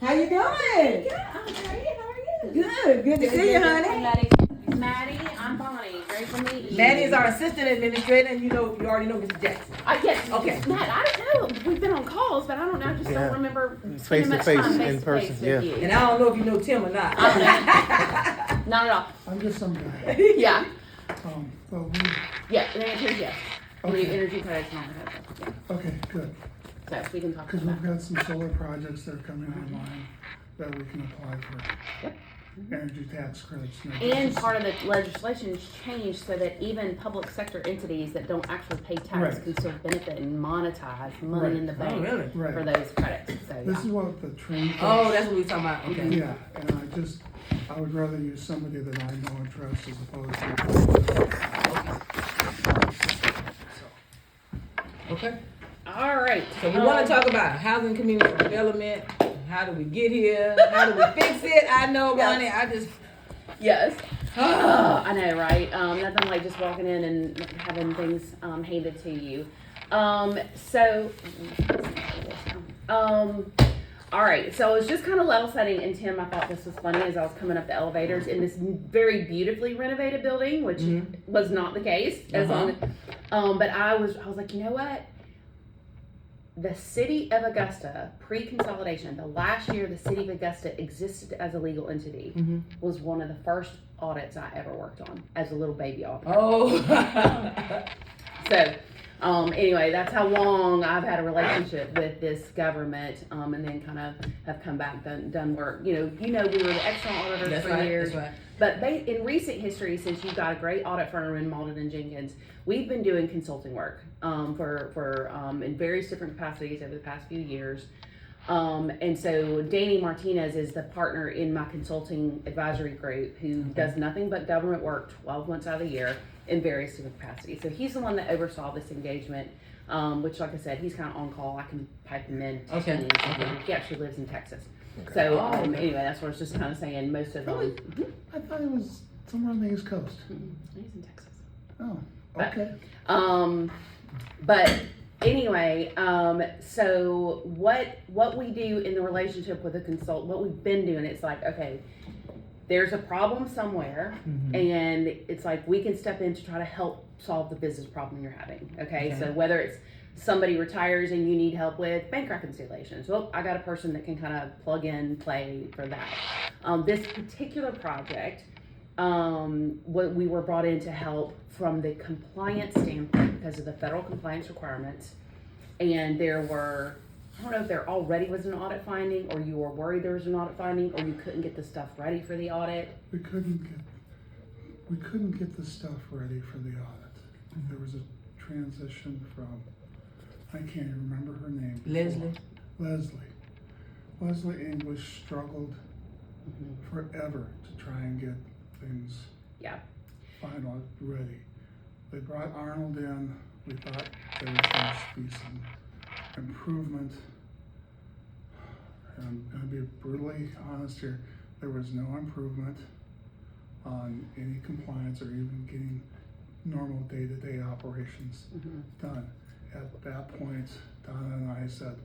How you doing? Good. I'm great. How are you? Good to see you, honey. Maddie, I'm Bonnie. Great to meet you. Maddie is our assistant administrator, and you already know Mr. Jackson. Yes. Okay. Matt, I don't know. We've been on calls, but I don't know. I just don't remember Face to face, in person, yeah. And I don't know if you know Tim or not. Not at all. I'm just some guy. Yeah. But we, Yeah. The answer is yes. Okay. The energy credits and all that. Yeah. okay, good. So we can talk Because about we've got some solar projects that are coming online that we can apply for. Yep. Energy tax credits. And part of the legislation has changed so that even public sector entities that don't actually pay tax Right. can still benefit and monetize money Right. in the bank Oh, really? Right. for those credits. So This yeah. is what the train. Oh, that's what we talking about. Okay. Yeah, and I would rather use somebody that I know and trust as opposed to. Okay. All right. So we want to talk about housing community development. How do we get here? How do we fix it? I know, Bonnie. I just. Yes. I know, right? Nothing like just walking in and having things handed to you. All right. So I was just kind of level setting, and Tim, I thought this was funny as I was coming up the elevators in this very beautifully renovated building, which was not the case. As long as, but I was like, you know what? The city of Augusta, pre-consolidation, the last year the city of Augusta existed as a legal entity, was one of the first audits I ever worked on as a little baby auditor. Oh. So, anyway, that's how long I've had a relationship with this government, and then kind of have come back, done work. We were the external auditors That's for right. years. That's right. But in recent history, since you've got a great audit firm in Malden and Jenkins, we've been doing consulting work for in various different capacities over the past few years. And so Danny Martinez is the partner in my consulting advisory group who does nothing but government work 12 months out of the year in various different capacities. So he's the one that oversaw this engagement, which, like I said, he's kind of on call. I can pipe him in. Okay. He actually lives in Texas. So Okay. anyway, that's what I was just kind of saying. Most of Really? I thought it was somewhere on the East Coast. he's in Texas. Oh, okay. But anyway, so what we do in the relationship with a consultant, what we've been doing, it's like, okay, there's a problem somewhere, and it's like we can step in to try to help solve the business problem you're having. Okay, so whether it's somebody retires and you need help with bank reconciliations, well, I got a person that can kind of plug in, play for that. This particular project, we were brought in to help from the compliance standpoint because of the federal compliance requirements. And there were, I don't know if there already was an audit finding, or you were worried there was an audit finding, or you couldn't get the stuff ready for the audit. We couldn't get the stuff ready for the audit. There was a transition from, I can't even remember her name. Leslie English struggled forever to try and get things final ready. They brought Arnold in. We thought there was going to be some improvement. And I'm going to be brutally honest here. There was no improvement on any compliance or even getting normal day-to-day operations done. At that point, Donna and I said,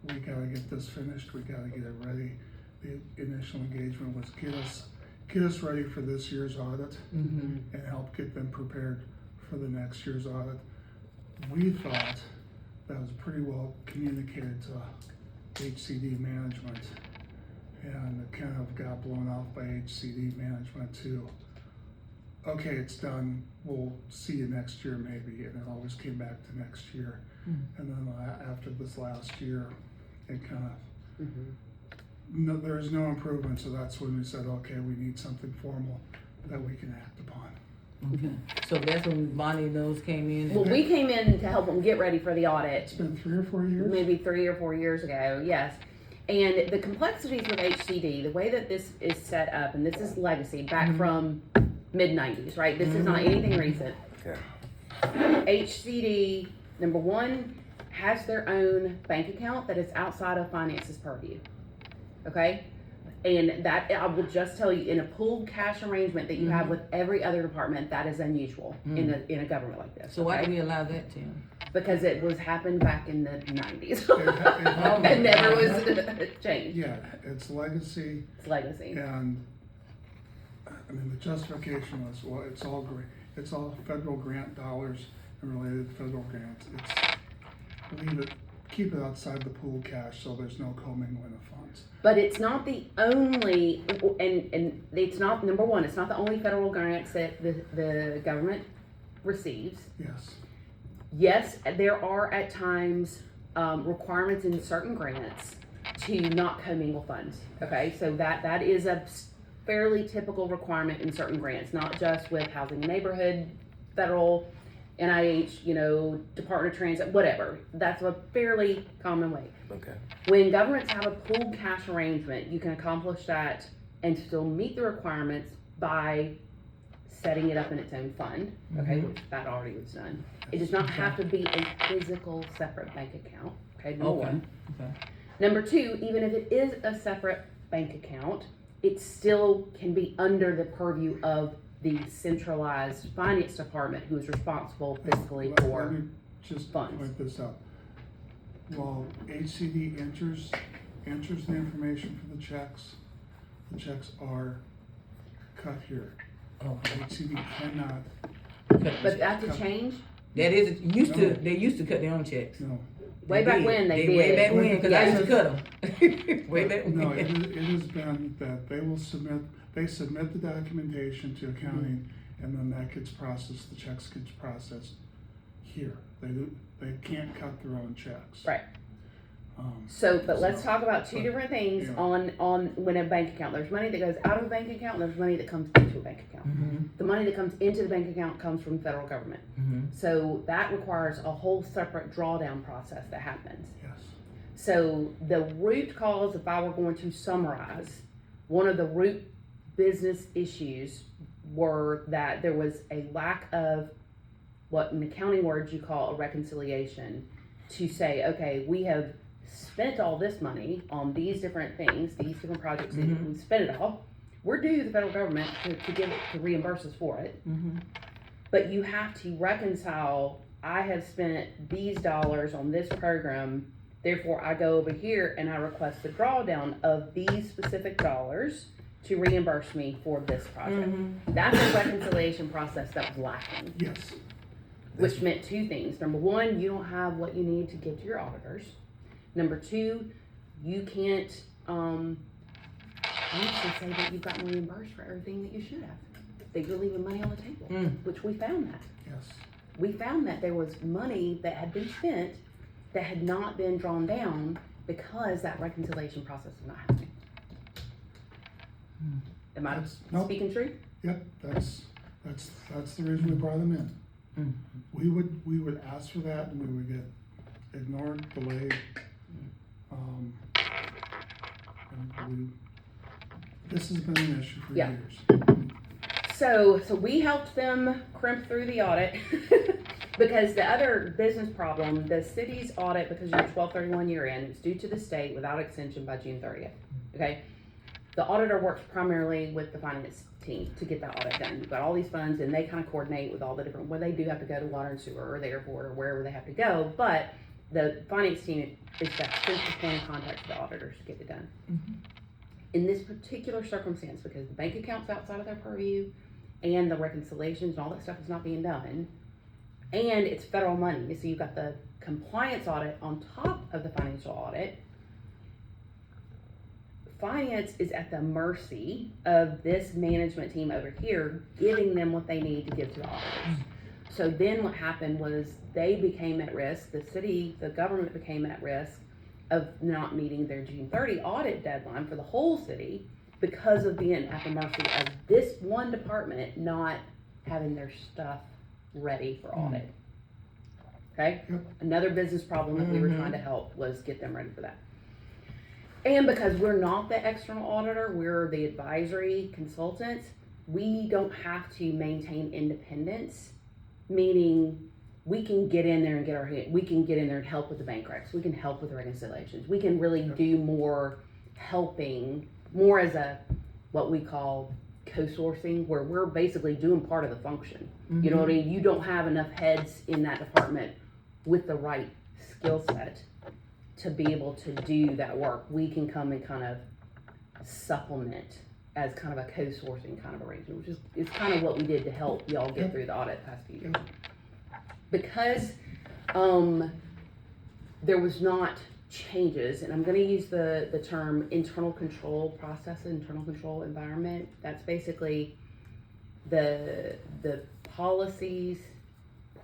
we got to get this finished. We got to get it ready. The initial engagement was get us ready for this year's audit and help get them prepared for the next year's audit. We thought that was pretty well communicated to HCD management, and it kind of got blown off by HCD management too. Okay, it's done. We'll see you next year maybe, and it always came back to next year. And then after this last year, it kind of there is no improvement. So that's when we said, okay, we need something formal that we can act upon. Okay. So that's when Bonnie Nose came in. Well, we came in to help them get ready for the audit. It's been 3 or 4 years. Maybe 3 or 4 years ago, yes. And the complexities with HCD, the way that this is set up, and this is legacy back from mid-90s, right? This is not anything recent. Okay. HCD, number one, has their own bank account that is outside of finance's purview. Okay? And that, I will just tell you, in a pooled cash arrangement that you have with every other department, that is unusual in a government like this. So why do we allow that, Tim? Because it was happened back in the 90s. It and never was changed. Yeah, it's legacy, It's legacy. and, I mean, the justification was, well, it's all great, it's all federal grant dollars and related federal grants. It's, keep it outside the pool cash so there's no commingling of funds. But it's not the only, and it's not, number one, it's not the only federal grants that the government receives. Yes, Yes, there are at times requirements in certain grants to not commingle funds. Okay, so that is a fairly typical requirement in certain grants, not just with housing and neighborhood, federal, NIH, Department of Transit, whatever. That's a fairly common way. Okay. When governments have a pooled cash arrangement, you can accomplish that and still meet the requirements by setting it up in its own fund, okay, which that already was done. It does not have to be a physical separate bank account, okay, number one. Okay. Number two, even if it is a separate bank account, it still can be under the purview of the centralized finance department who is responsible fiscally Let for me just funds. point this out. While HCD enters the information for the checks are cut here. Oh. HCD cannot, But that's a change. That is, they used to cut their own checks. no. Way back did. when they Way did. back when, because I used to cut them. Way back No, when. it has been that they submit the documentation to accounting, and then that gets processed, the checks gets processed here. They can't cut their own checks. Right. But let's talk about two different things on when a bank account. There's money that goes out of a bank account, and there's money that comes into a bank account. The money that comes into the bank account comes from the federal government. So that requires a whole separate drawdown process that happens. Yes. So the root cause, if I were going to summarize, one of the root business issues were that there was a lack of what in accounting words you call a reconciliation to say, okay, we have spent all this money on these different things, these different projects, we spent it all. We're due the federal government to reimburse us for it. But you have to reconcile, I have spent these dollars on this program, therefore I go over here and I request a drawdown of these specific dollars to reimburse me for this project. That's a reconciliation process that was lacking. Yes. Which meant two things. Number one, you don't have what you need to give to your auditors. Number two, you can't actually say that you've gotten reimbursed for everything that you should have. That you're leaving money on the table, which we found that. Yes. We found that there was money that had been spent that had not been drawn down because that reconciliation process was not happening. Am I Nope. speaking truth? Yep, that's the reason we brought them in. We would ask for that and we would get ignored, delayed. This has been an issue for Yeah. years. So we helped them crimp through the audit because the other business problem, the city's audit, because you're 12/31 year end, it's due to the state without extension by June 30th. Okay. The auditor works primarily with the finance team to get that audit done. You've got all these funds and they kind of coordinate with all the different, well, they do have to go to water and sewer or the airport or wherever they have to go, but the finance team is that central point of contact for the auditors to get it done. In this particular circumstance, because the bank account's outside of their purview and the reconciliations and all that stuff is not being done, and it's federal money, so you've got the compliance audit on top of the financial audit. Finance is at the mercy of this management team over here, giving them what they need to give to the auditors. So then what happened was they became at risk, the government became at risk of not meeting their June 30 audit deadline for the whole city because of being at the mercy of this one department not having their stuff ready for audit. Okay? Yep. Another business problem that we were trying to help was get them ready for that. And because we're not the external auditor, we're the advisory consultants, we don't have to maintain independence, meaning we can get in there and we can get in there and help with the bank recs, we can help with the reconciliations, we can really do more helping more as a, what we call co-sourcing, where we're basically doing part of the function. You know what I mean? You don't have enough heads in that department with the right skill set to be able to do that work. We can come and kind of supplement as kind of a co-sourcing kind of arrangement, which is kind of what we did to help y'all get through the audit past few years. Because there was not changes, and I'm going to use the term internal control process, internal control environment. That's basically the policies,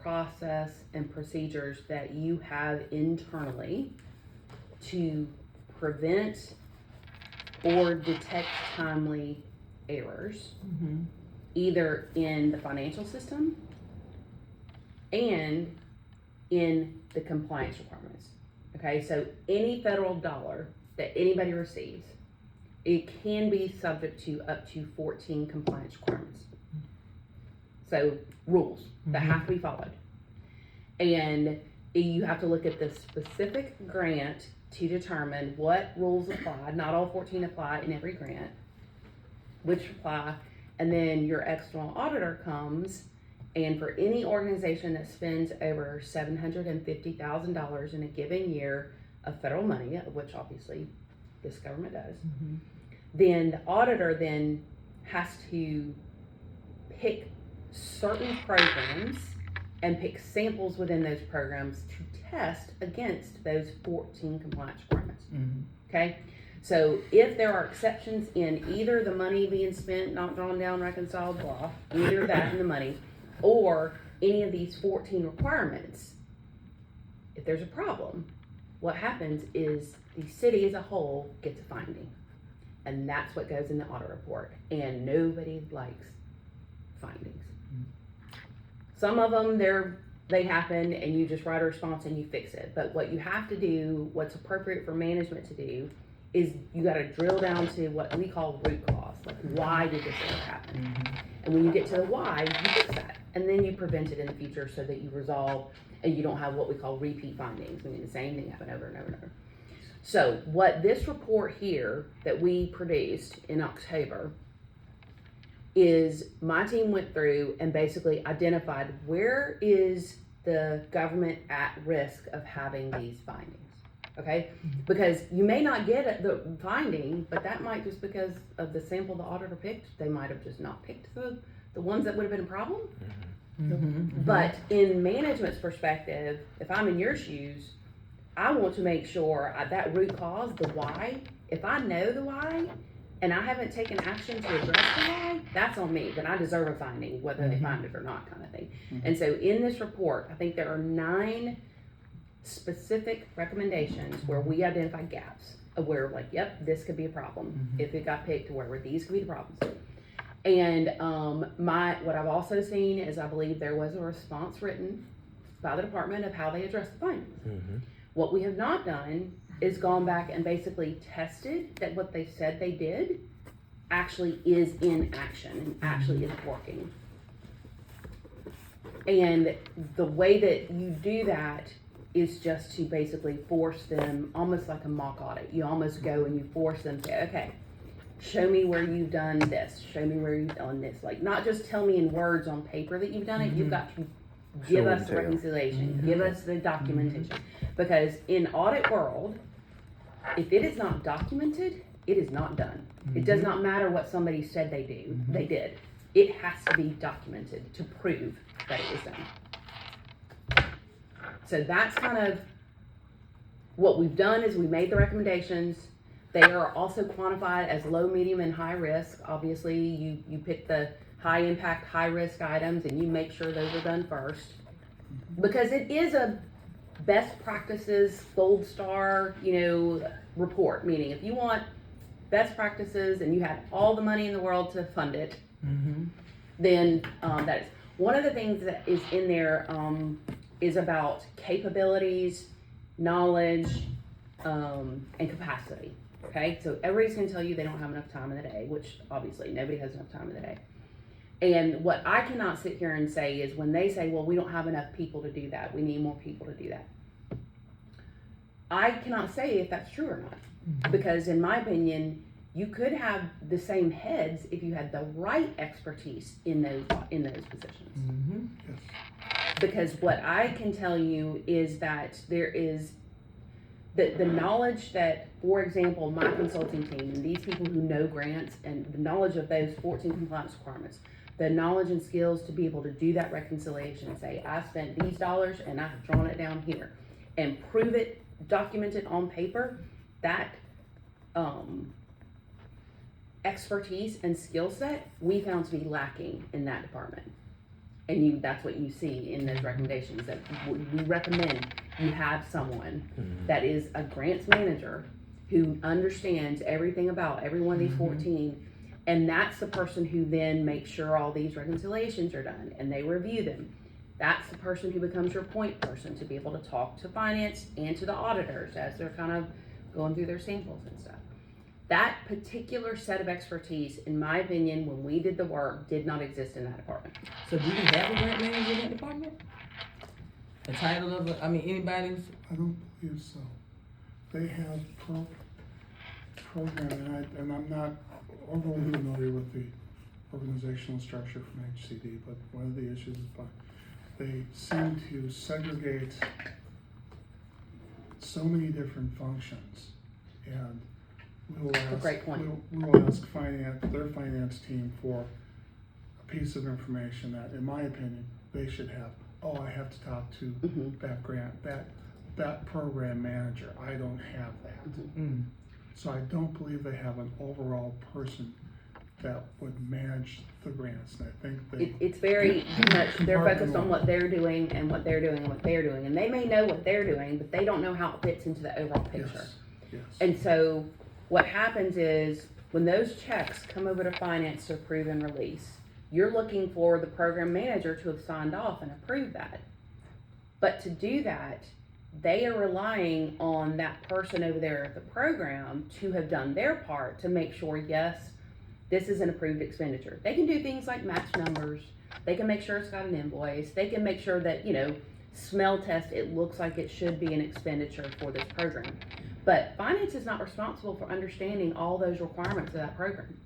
process, and procedures that you have internally to prevent or detect timely errors, either in the financial system and in the compliance requirements. Okay, so any federal dollar that anybody receives, it can be subject to up to 14 compliance requirements. So rules that have to be followed. And you have to look at the specific grant to determine what rules apply. Not all 14 apply in every grant, which apply. And then your external auditor comes, and for any organization that spends over $750,000 in a given year of federal money, which obviously this government does, then the auditor then has to pick certain programs and pick samples within those programs to test against those 14 compliance requirements. Okay? So if there are exceptions in either the money being spent, not drawn down, reconciled, blah, either that and the money, or any of these 14 requirements, if there's a problem, what happens is the city as a whole gets a finding. And that's what goes in the audit report. And nobody likes findings. Some of them, they happen and you just write a response and you fix it. But what you have to do, what's appropriate for management to do, is you gotta drill down to what we call root cause. Like, why did this ever happen? And when you get to the why, you fix that. And then you prevent it in the future so that you resolve and you don't have what we call repeat findings, meaning the same thing happen over and over and over. So what this report here that we produced in October is my team went through and basically identified where is the government at risk of having these findings. Okay, because you may not get the finding, but that might just because of the sample the auditor picked. They might have just not picked the ones that would have been a problem. But in management's perspective, if I'm in your shoes, I want to make sure that root cause, the why, if I know the why and I haven't taken action to address the why, that's on me. Then I deserve a finding, whether they find it or not, kind of thing. And so in this report, I think there are 9 specific recommendations where we identify gaps of where, like, yep, this could be a problem if it got picked, where these could be the problems. And what I've also seen is I believe there was a response written by the department of how they addressed the findings. What we have not done is gone back and basically tested that what they said they did actually is in action and actually is working. And the way that you do that is just to basically force them, almost like a mock audit. You almost go and you force them to, okay, show me where you've done this, show me where you've done this. Like, not just tell me in words on paper that you've done it, you've got to give us the reconciliation, give us the documentation. Because in audit world, if it is not documented, it is not done. It does not matter what somebody said they did. It has to be documented to prove that it was done. So that's kind of what we've done. Is we made the recommendations. They are also quantified as low, medium, and high risk. Obviously, you pick the high impact, high risk items and you make sure those are done first. Because it is a best practices, gold star, report. Meaning if you want best practices and you have all the money in the world to fund it, then that is. One of the things that is in there is about capabilities, knowledge, and capacity. Okay, so everybody's gonna tell you they don't have enough time in the day, which obviously nobody has enough time in the day. And what I cannot sit here and say is when they say, well, we don't have enough people to do that, we need more people to do that. I cannot say if that's true or not, because in my opinion, You could have the same heads if you had the right expertise in those positions. Mm-hmm. Yes. Because what I can tell you is that there is the knowledge that, for example, my consulting team and these people who know grants and the knowledge of those 14 compliance requirements, the knowledge and skills to be able to do that reconciliation and say, I spent these dollars and I have drawn it down here, and prove it, document it on paper, that expertise and skill set we found to be lacking in that department. And that's what you see in those recommendations, that we recommend you have someone that is a grants manager who understands everything about every one of these 14, and that's the person who then makes sure all these reconciliations are done and they review them. That's the person who becomes your point person to be able to talk to finance and to the auditors as they're kind of going through their samples and stuff. That particular set of expertise, in my opinion, when we did the work, did not exist in that department. So do you have a grant manager in that department? A title of anybody's? I don't believe so. They have program, and I'm not overly familiar with the organizational structure from HCD, but one of the issues is they seem to segregate so many different functions, and we'll ask, a great point. we'll ask their finance team for a piece of information that, in my opinion, they should have. Oh, I have to talk to that program manager. I don't have that. So I don't believe they have an overall person that would manage the grants. And I think It's very much, they're focused on what they're doing and what they're doing and what they're doing. And they may know what they're doing, but they don't know how it fits into the overall picture. Yes. And so what happens is when those checks come over to finance to approve and release, you're looking for the program manager to have signed off and approved that. But to do that, they are relying on that person over there at the program to have done their part to make sure, yes, this is an approved expenditure. They can do things like match numbers. They can make sure it's got an invoice. They can make sure that, smell test, it looks like it should be an expenditure for this program. But finance is not responsible for understanding all those requirements of that program.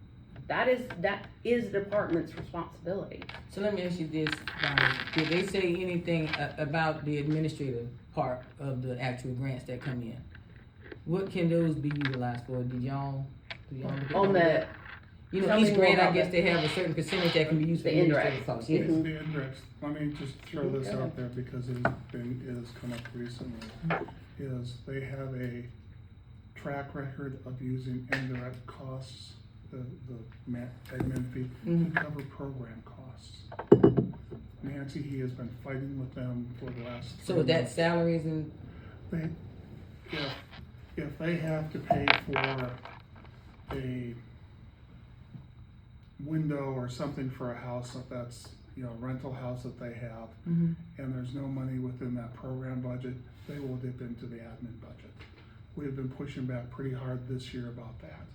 That is the department's responsibility. So let me ask you this, Bonnie. Did they say anything about the administrative part of the actual grants that come in? What can those be utilized for? Do y'all On the, tell each me grant, more I about guess they have a certain percentage that can be used for The administrative indirects. costs. Yes. Yes. The index, let me just throw this out there because it has come up recently, is they have a track record of using indirect costs, the admin fee, to cover program costs. Nancy, he has been fighting with them for the last. So that's salaries and If they have to pay for a window or something for a house that's, rental house that they have, and there's no money within that program budget, they will dip into the admin budget. We have been pushing back pretty hard this year about that.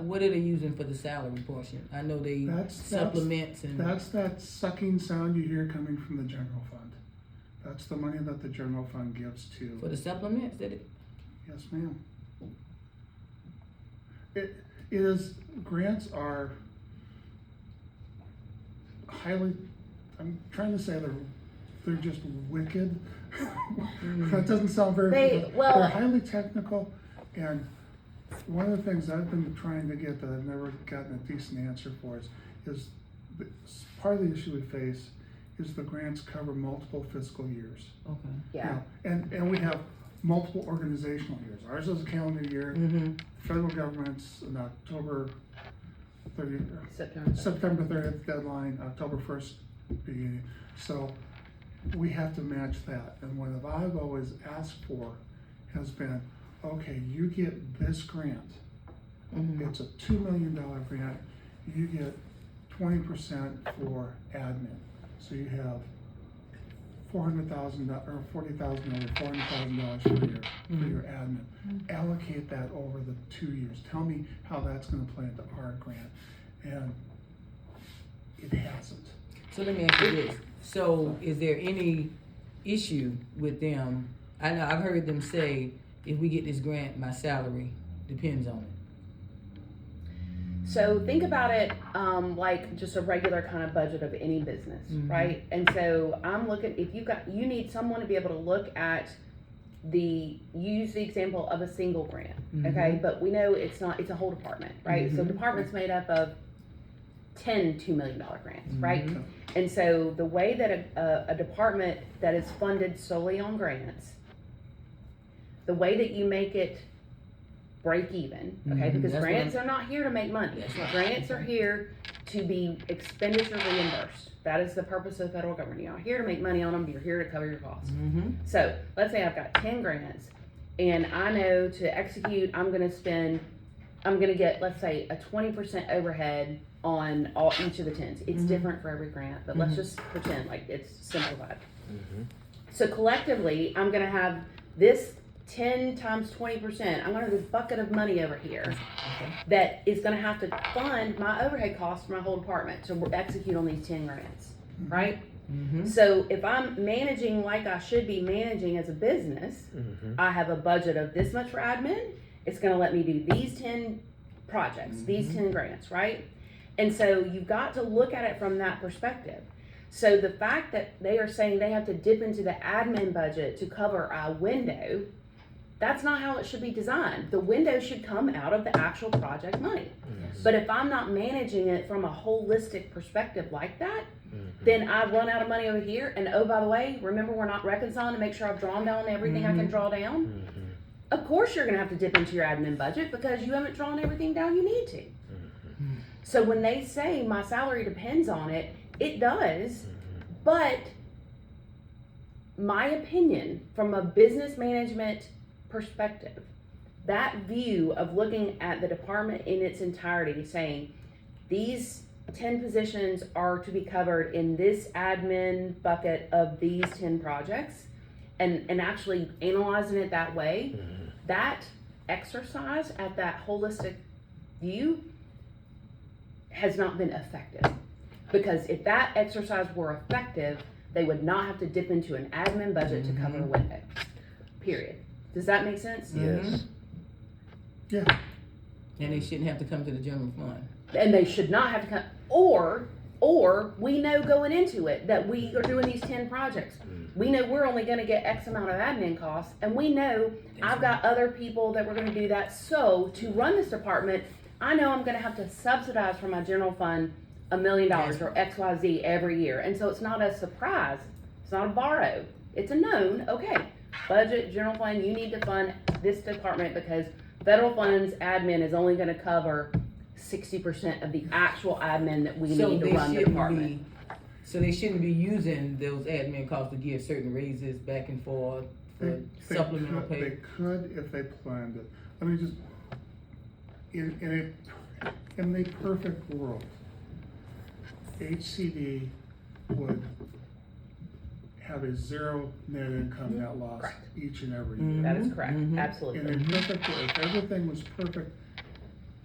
what are they using for the salary portion? I know they supplements and. That's that sucking sound you hear coming from the general fund. That's the money that the general fund gives to. For the supplements, did it? Yes, ma'am. Grants are highly, I'm trying to say they're just wicked. That doesn't sound very good. They're highly technical, and one of the things I've been trying to get that I've never gotten a decent answer for is part of the issue we face is the grants cover multiple fiscal years. Okay. yeah. And we have multiple organizational years. Ours is a calendar year. Federal government's an October 30th, September 30th deadline, October 1st beginning. So we have to match that. And what I've always asked for has been, okay, you get this grant. It's a $2 million grant. You get 20% for admin. So you have $400,000 or $40,000 or $400,000 for your admin. Allocate that over the 2 years. Tell me how that's going to play into our grant, and it hasn't. So let me ask you this. So is there any issue with them? I know I've heard them say, if we get this grant, my salary depends on it. So think about it, like just a regular kind of budget of any business, right? And so I'm looking, if you need someone to be able to look at use the example of a single grant, okay? But we know it's a whole department, right? So department's made up of 10 $2 million grants, right? And so the way that a department that is funded solely on grants, the way that you make it break even, okay? Because grants are not here to make money. Grants are here to be expenditure reimbursed. That is the purpose of the federal government. You're not here to make money on them, you're here to cover your costs. So let's say I've got 10 grants and I know to execute, I'm gonna get, let's say, a 20% overhead on each of the 10s. It's different for every grant, but let's just pretend like it's simplified. So collectively, I'm gonna have this 10 times 20%, I'm gonna have this bucket of money over here that is gonna have to fund my overhead costs for my whole department to execute on these 10 grants, right? So if I'm managing like I should be managing as a business, I have a budget of this much for admin, it's gonna let me do these 10 projects, these 10 grants, right? And so you've got to look at it from that perspective. So the fact that they are saying they have to dip into the admin budget to cover a window, that's not how it should be designed. The window should come out of the actual project money. But if I'm not managing it from a holistic perspective like that, then I run out of money over here. And oh, by the way, remember we're not reconciling to make sure I've drawn down everything I can draw down. Of course you're gonna have to dip into your admin budget because you haven't drawn everything down you need to. So when they say my salary depends on it, it does, but my opinion from a business management perspective, that view of looking at the department in its entirety, saying these 10 positions are to be covered in this admin bucket of these 10 projects, and actually analyzing it that way, that exercise at that holistic view has not been effective. Because if that exercise were effective, they would not have to dip into an admin budget to cover a window, period. Does that make sense? Yes. Yeah. And they shouldn't have to come to the general fund. And they should not have to come, or we know going into it that we are doing these 10 projects. We know we're only gonna get X amount of admin costs, and we know I've got other people that we're gonna do that. So to run this department, I know I'm gonna have to subsidize from my general fund $1 million or XYZ every year. And so it's not a surprise, it's not a borrow, it's a known, okay, budget, general fund, you need to fund this department because federal funds admin is only gonna cover 60% of the actual admin that we need to run the department. So they shouldn't be using those admin costs to give certain raises back and forth for supplemental pay? They could if they planned it. Let me just, in a perfect world, HCD would have a zero net income net loss each and every year. That is correct, absolutely. In a perfect world, if everything was perfect,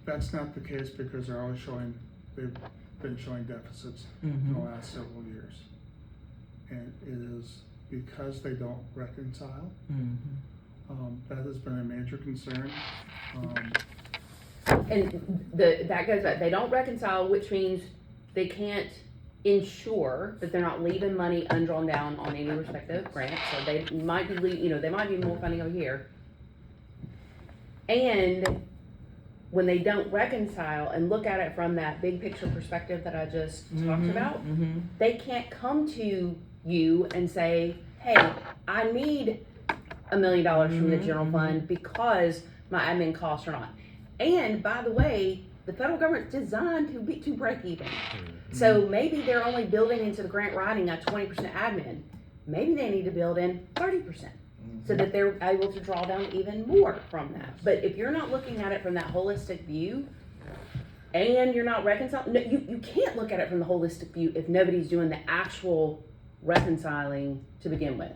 that's not the case because they've been showing deficits in the last several years. And it is because they don't reconcile. That has been a major concern. And that goes back, they don't reconcile, which means they can't ensure that they're not leaving money undrawn down on any respective grant. So they might be, they might be more funding over here. And when they don't reconcile and look at it from that big picture perspective that I just talked about, they can't come to you and say, hey, I need $1 million from the general fund because my admin costs are not. And by the way, the federal government's designed to break even. So maybe they're only building into the grant writing a 20% admin. Maybe they need to build in 30%. So that they're able to draw down even more from that. But if you're not looking at it from that holistic view, and you're not reconciling, no, you can't look at it from the holistic view if nobody's doing the actual reconciling to begin with.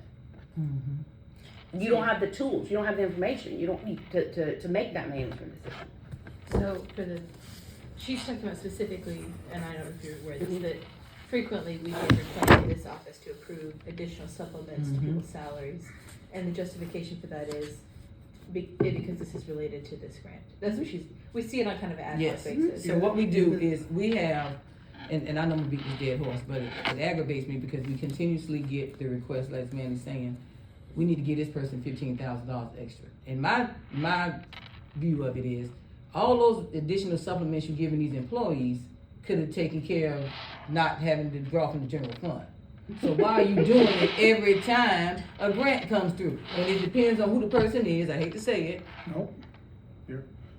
You don't have the tools, you don't have the information, you don't need to make that management decision. So she's talking about specifically, and I don't know if you're aware of this, but frequently we get requests in this office to approve additional supplements to people's salaries. And the justification for that is because this is related to this grant. That's what we see it on kind of an ad hoc Yes. basis. So what we do is we have, and I know I'm gonna beat this dead horse, but it aggravates me because we continuously get the request, like Manny's saying, we need to give this person $15,000 extra. And my view of it is, all those additional supplements you're giving these employees could have taken care of not having to draw from the general fund. So why are you doing it every time a grant comes through? And it depends on who the person is, I hate to say it. Nope,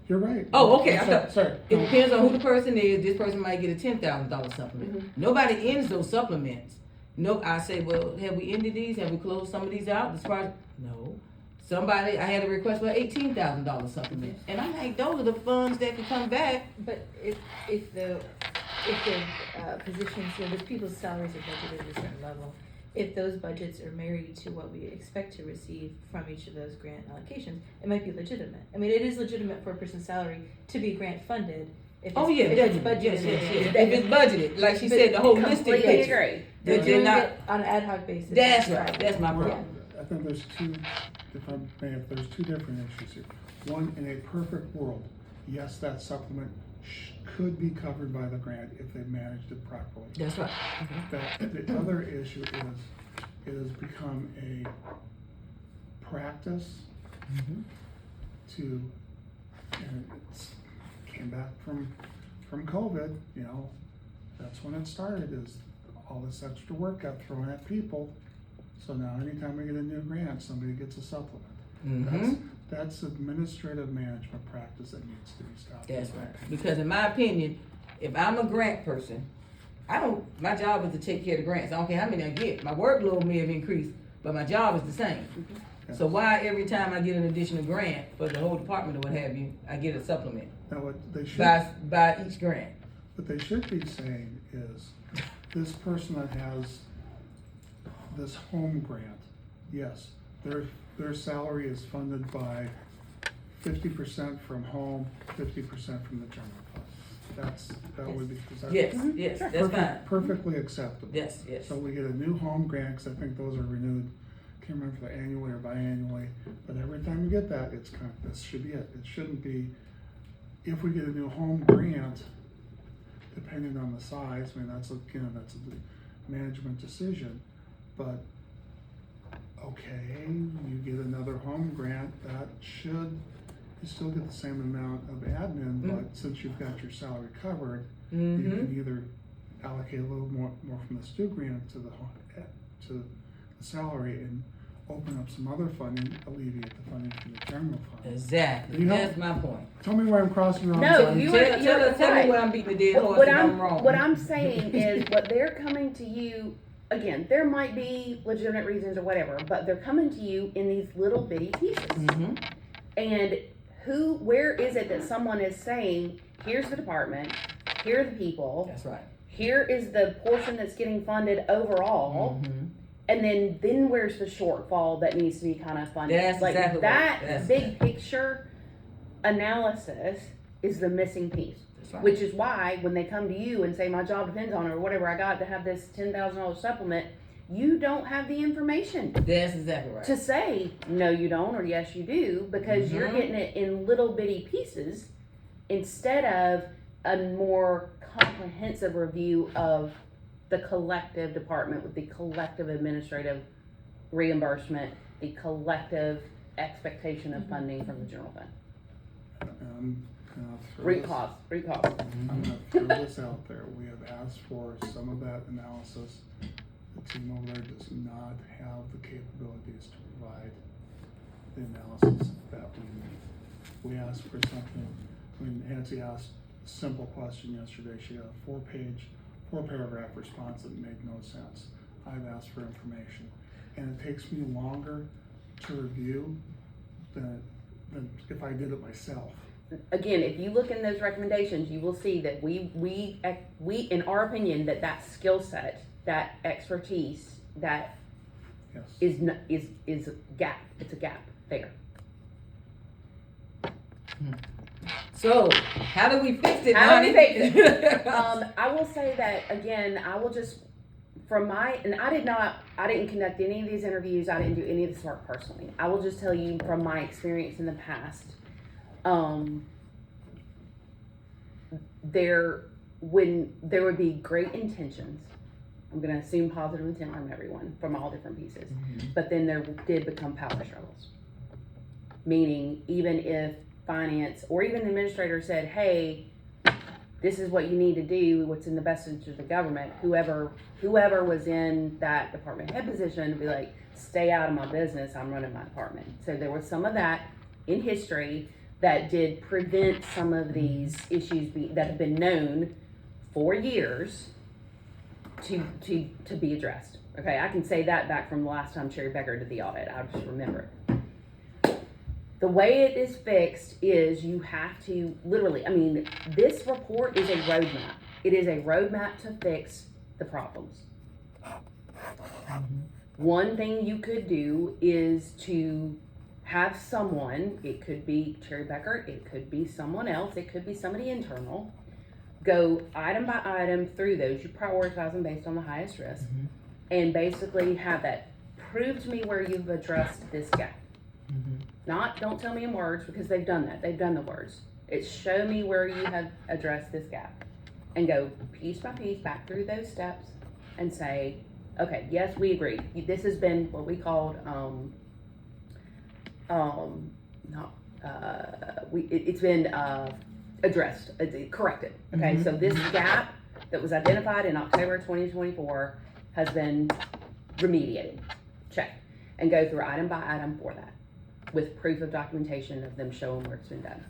you're right. Oh, okay, I'm I thought, sorry. it depends on who the person is, this person might get a $10,000 supplement. Nobody ends those supplements. No, I say, well, have we ended these? Have we closed some of these out? As far as, no. I had a request for an $18,000 supplement. And I'm like, those are the funds that can come back. But if the positions, the people's salaries are budgeted at a certain level, if those budgets are married to what we expect to receive from each of those grant allocations, it might be legitimate. I mean, it is legitimate for a person's salary to be grant funded. If Oh it's, yeah, if it's definitely. budgeted. Yes. If it's budgeted, like she said, the holistic Completely picture. agree. They're They're doing not, it on an ad hoc basis. that's right, that's my Well, problem. I think there's two, there's two different issues here. One, in a perfect world, yes, that supplement could be covered by the grant if they managed it properly. That's right. The other issue is, it has become a practice to, and it's came back from COVID, you know, that's when it started, is all this extra work got thrown at people. So now anytime we get a new grant, somebody gets a supplement. That's administrative management practice that needs to be stopped. That's right. Because in my opinion, if I'm a grant person, my job is to take care of the grants. I don't care how many I get. My workload may have increased, but my job is the same. So why every time I get an additional grant for the whole department or what have you, I get a supplement Now, what they should, by each grant? what they should be saying is, this person that has this home grant, yes, their salary is funded by 50% from home, 50% from the general fund. That would be, because that's Yes, that's fine. perfectly acceptable. Yes. So we get a new home grant, because I think those are renewed, can't remember if they're annually or biannually, but every time we get that, it's kind of, this should be it. It shouldn't be, if we get a new home grant, depending on the size, I mean, that's a management decision, but okay, you get another home grant, you still get the same amount of admin, but since you've got your salary covered, you can either allocate a little more from the stu grant to the salary and open up some other funding, alleviate the funding from the general fund. Exactly. That's my point. Tell me where I'm crossing the line. No, Sorry. Tell me where I'm beating the dead horse if I'm wrong. What I'm saying is, what they're coming to you, again, there might be legitimate reasons or whatever, but they're coming to you in these little bitty pieces. And where is it that someone is saying, here's the department, here are the people, That's right. here is the portion that's getting funded overall, and then where's the shortfall that needs to be kind of funded? That's like exactly that right. big picture analysis is the missing piece. Right. Which is why when they come to you and say my job depends on it or whatever, I got to have this $10,000 supplement, you don't have the information That's exactly right. to say no you don't or yes you do, because you're getting it in little bitty pieces instead of a more comprehensive review of the collective department with the collective administrative reimbursement, the collective expectation of funding from the general fund. Root cause. I'm gonna throw this out there. We have asked for some of that analysis. The team over there does not have the capabilities to provide the analysis that we need. We asked for something, I mean, Nancy asked a simple question yesterday. She had a 4-paragraph response that made no sense. I've asked for information, and it takes me longer to review than if I did it myself. Again, if you look in those recommendations, you will see that we in our opinion, that skill set, that expertise, that Yes. is a gap. It's a gap there. So, how do we fix it, How do we honey? fix it? I will say that again. I will just and I didn't conduct any of these interviews, I didn't do any of this work personally. I will just tell you from my experience in the past, when there would be great intentions, I'm gonna assume positive intent from everyone, from all different pieces, but then there did become power struggles. Meaning, even if finance or even the administrator said, hey, this is what you need to do, what's in the best interest of the government, whoever was in that department head position would be like, stay out of my business, I'm running my department. So there was some of that in history that did prevent some of these issues that have been known for years to be addressed. Okay, I can say that back from the last time Sherry Bekaert did the audit, I just remember it. The way it is fixed is you have to literally, this report is a roadmap. It is a roadmap to fix the problems. One thing you could do is to have someone, it could be Sherry Bekaert, it could be someone else, it could be somebody internal, go item by item through those. You prioritize them based on the highest risk, and basically have that prove to me where you've addressed this gap. Not, don't tell me in words, because they've done that. They've done the words. It's show me where you have addressed this gap. And go piece by piece back through those steps and say, okay, yes, we agree. This has been what we called, it's been addressed, corrected. Okay, so this gap that was identified in October 2024 has been remediated. Check. And go through item by item for that, with proof of documentation of them showing where it's been done.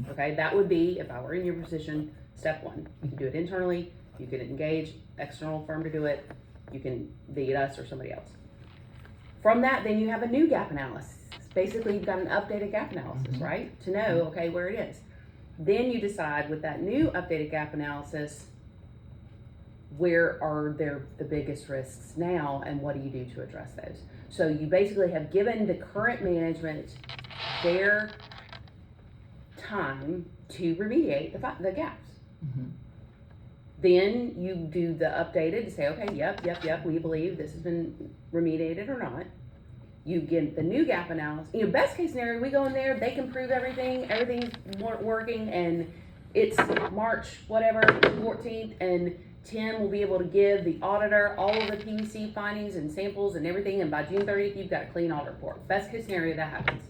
Okay, that would be, if I were in your position, step one. You can do it internally, you can engage external firm to do it, you can be it us or somebody else. From that, then you have a new gap analysis. Basically, you've got an updated gap analysis, right? To know, okay, where it is. Then you decide with that new updated gap analysis, where are the biggest risks now, and what do you do to address those? So you basically have given the current management their time to remediate the gaps. Then you do the updated to say, okay, yep, we believe this has been remediated or not. You get the new gap analysis. Best case scenario, we go in there, they can prove everything's working, and it's March, whatever, 14th, and Tim will be able to give the auditor all of the PVC findings and samples and everything, and by June 30th, you've got a clean audit report. Best case scenario, that happens.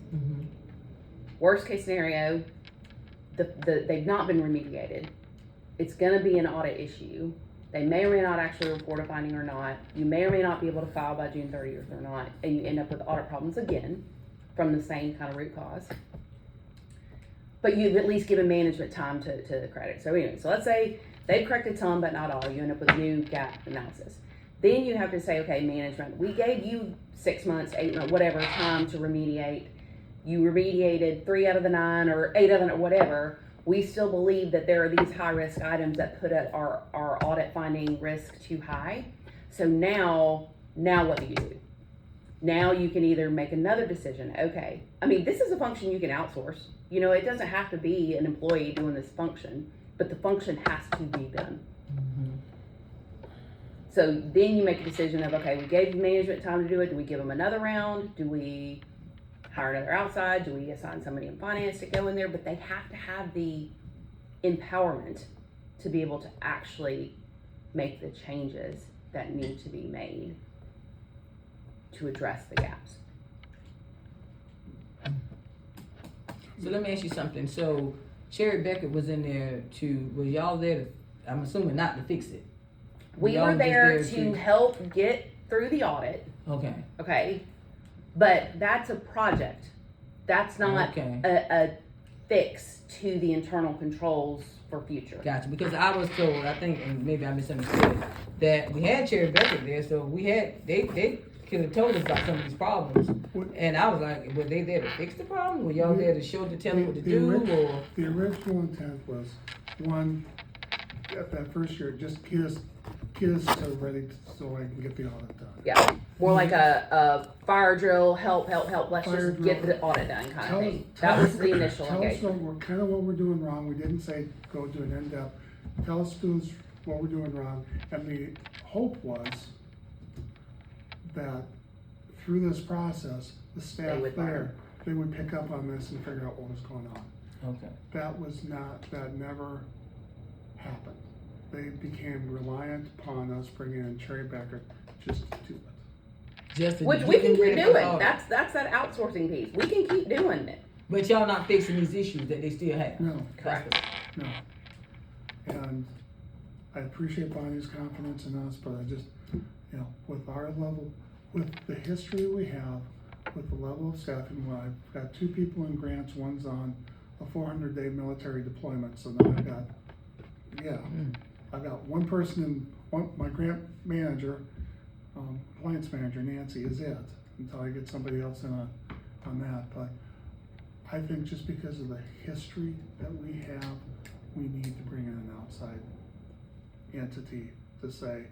Worst case scenario, they've not been remediated. It's gonna be an audit issue. They may or may not actually report a finding or not. You may or may not be able to file by June 30th or not, and you end up with audit problems again from the same kind of root cause. But you've at least given management time to credit. So anyway, so let's say they've corrected some, but not all. You end up with a new gap analysis. Then you have to say, okay, management, we gave you 6 months, 8 months, whatever time to remediate. You remediated 3 out of the 9 or 8 out of the whatever. We still believe that there are these high risk items that put our audit finding risk too high. So now what do you do? Now you can either make another decision. Okay, this is a function you can outsource. It doesn't have to be an employee doing this function, but the function has to be done. So then you make a decision of, okay, we gave management time to do it. Do we give them another round? Do we hire another outside? Do we assign somebody in finance to go in there? But they have to have the empowerment to be able to actually make the changes that need to be made to address the gaps. So let me ask you something. So Sherry Bekaert was in there was y'all there to, I'm assuming not to fix it? We were there to help get through the audit. Okay. But that's a project. That's not a fix to the internal controls for future. Gotcha. Because I was told, I think, and maybe I misunderstood, that we had Sherry Bekaert there, so they could have told us about some of these problems. And I was like, were they there to fix the problem? Were y'all there to tell them what to do? Or the original intent was, one, at that first year, just get us to ready so I can get the audit done. Yeah, more like a fire drill, help, let's just get the audit done kind of thing. That was the initial engagement. Tell us kind of what we're doing wrong. We didn't say go do an in-depth. Tell us what we're doing wrong. And the hope was that through this process, the staff would there, they would pick up on this and figure out what was going on. Okay. That never happened. They became reliant upon us bringing in Cherry Bekaert just to do it. Just to Which get we can them keep ready for the doing. audit. That's that outsourcing piece. We can keep doing it. But y'all not fixing these issues that they still have. No, Correct. no. And I appreciate Bonnie's confidence in us, but I just, with our level, with the history we have, with the level of staffing, well, I've got 2 people in grants, one's on a 400-day military deployment, so now I've got one person my grant manager, alliance manager, Nancy, is it, until I get somebody else in on that, but I think just because of the history that we have, we need to bring in an outside entity to say,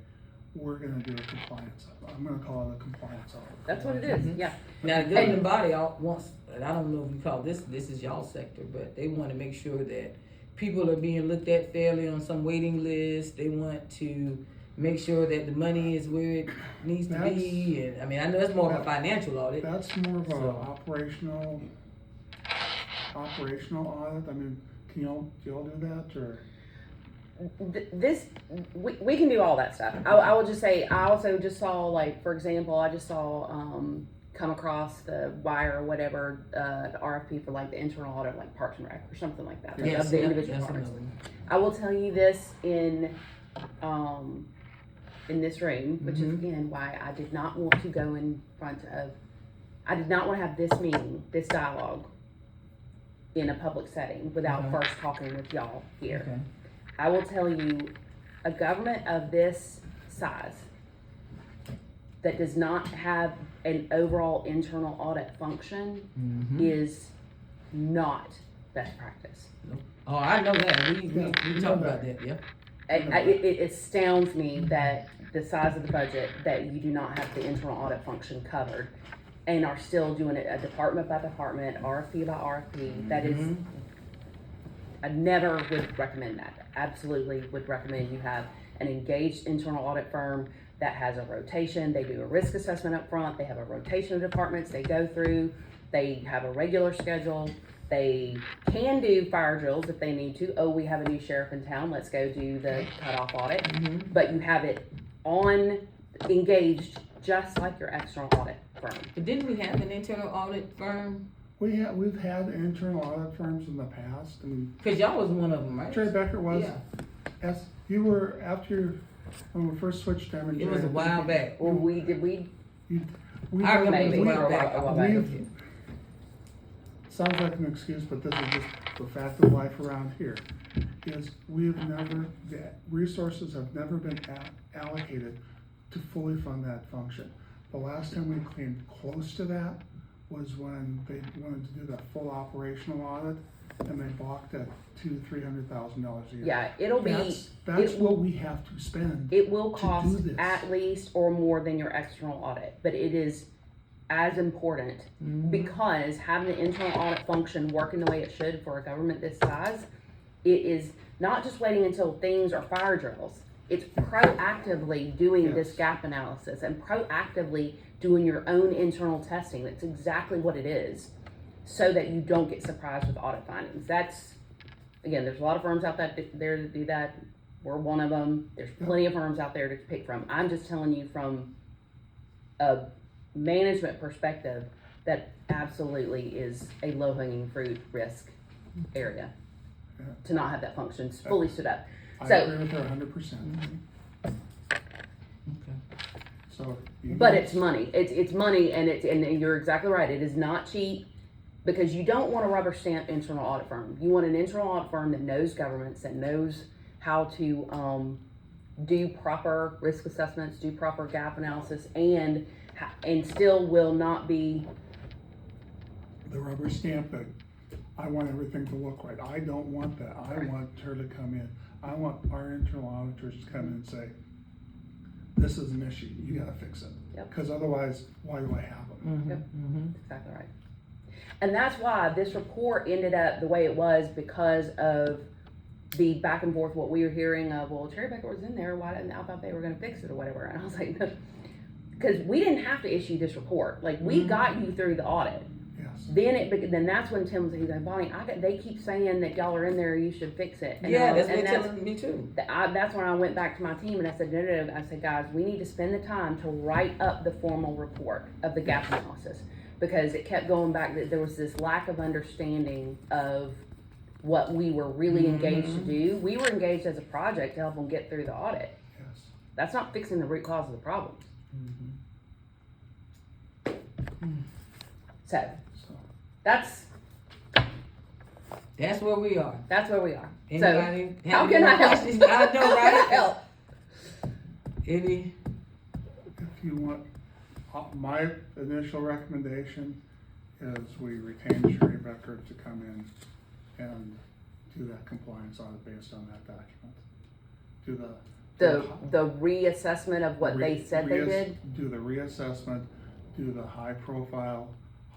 we're gonna do a compliance, I'm gonna call it a compliance audit. That's what it is. Yeah. Now, the governing body wants, and I don't know if you call this is y'all sector, but they want to make sure that people are being looked at fairly on some waiting list. They want to make sure that the money is where it needs to be. And I mean, I know it's more of a financial audit. That's more of a So- operational audit, I mean, do y'all do that, or? We can do all that stuff. I will just say, I also just saw, like, for example, I just saw come across the wire or whatever, the RFP for like the internal audit, like Parks and Rec or something like that. Yes, Of the yeah, individual that's departments. another one. I will tell you this in this room, which is again why I did not want to go in front of, I did not want to have this meeting, this dialogue in a public setting without first talking with y'all here. Okay. I will tell you, a government of this size that does not have an overall internal audit function is not best practice. Oh, I know that. We talked about that. Yeah. It astounds me that the size of the budget, that you do not have the internal audit function covered and are still doing it a department by department, RFP by RFP. That is, I never would recommend that. Absolutely would recommend you have an engaged internal audit firm that has a rotation. They do a risk assessment up front. They have a rotation of departments they go through. They have a regular schedule. They can do fire drills if they need to. Oh, we have a new sheriff in town. Let's go do the cutoff audit. But you have it engaged just like your external audit firm. But didn't we have an internal audit firm? We've had internal audit firms in the past. I mean, Cause y'all was one of them, right? Cherry Bekaert was. Yeah. Yes, you were when we first switched them. It was a while back. Well, we I remember Maybe. it was a while back. A while back. Sounds like an excuse, but this is just the fact of life around here. Is the resources have never been allocated to fully fund that function. The last time we came close to that was when they wanted to do that full operational audit, and they balked at $200,000-300,000 a year. Yeah, it'll be. That's what we have to spend. It will to cost do this. at least or more than your external audit, but it is as important because having the internal audit function working the way it should for a government this size, it is not just waiting until things are fire drills. It's proactively doing this gap analysis and proactively doing your own internal testing. That's exactly what it is, so that you don't get surprised with audit findings. That's, again, there's a lot of firms out there to do that. We're one of them. There's plenty of firms out there to pick from. I'm just telling you from a management perspective that absolutely is a low-hanging fruit risk area to not have that function fully stood up. I So, agree with her 100%. Okay. So, but it's money. It's money, and you're exactly right. It is not cheap, because you don't want a rubber stamp internal audit firm. You want an internal audit firm that knows governments, that knows how to do proper risk assessments, do proper gap analysis, and still will not be the rubber stamp that I want everything to look right. I don't want that. I want her to come in. I want our internal auditors to come in and say, this is an issue, you gotta fix it. Yep. Because otherwise, why do I have them? Yep. Exactly right. And that's why this report ended up the way it was, because of the back and forth, what we were hearing of, well, Cherry Bekaert was in there, why didn't I thought they were gonna fix it or whatever. And I was like, no. because we didn't have to issue this report. Like, we got you through the audit. Yes. Then that's when Tim was, he's like, Bonnie, they keep saying that y'all are in there, you should fix it. And Yeah, that's what and they're telling me too. that's when I went back to my team and I said, no. I said, guys, we need to spend the time to write up the formal report of the gap analysis, because it kept going back that there was this lack of understanding of what we were really engaged to do. We were engaged as a project to help them get through the audit. Yes. That's not fixing the root cause of the problems. So So, that's That's where we are. where we are. Anybody? So how have can any I help? questions? I know, right? Help. Any? if you want, my initial recommendation is we retain Sherry Bekaert to come in and do that compliance audit based on that document. Do The reassessment of what they said they did. Do the reassessment, do the high profile,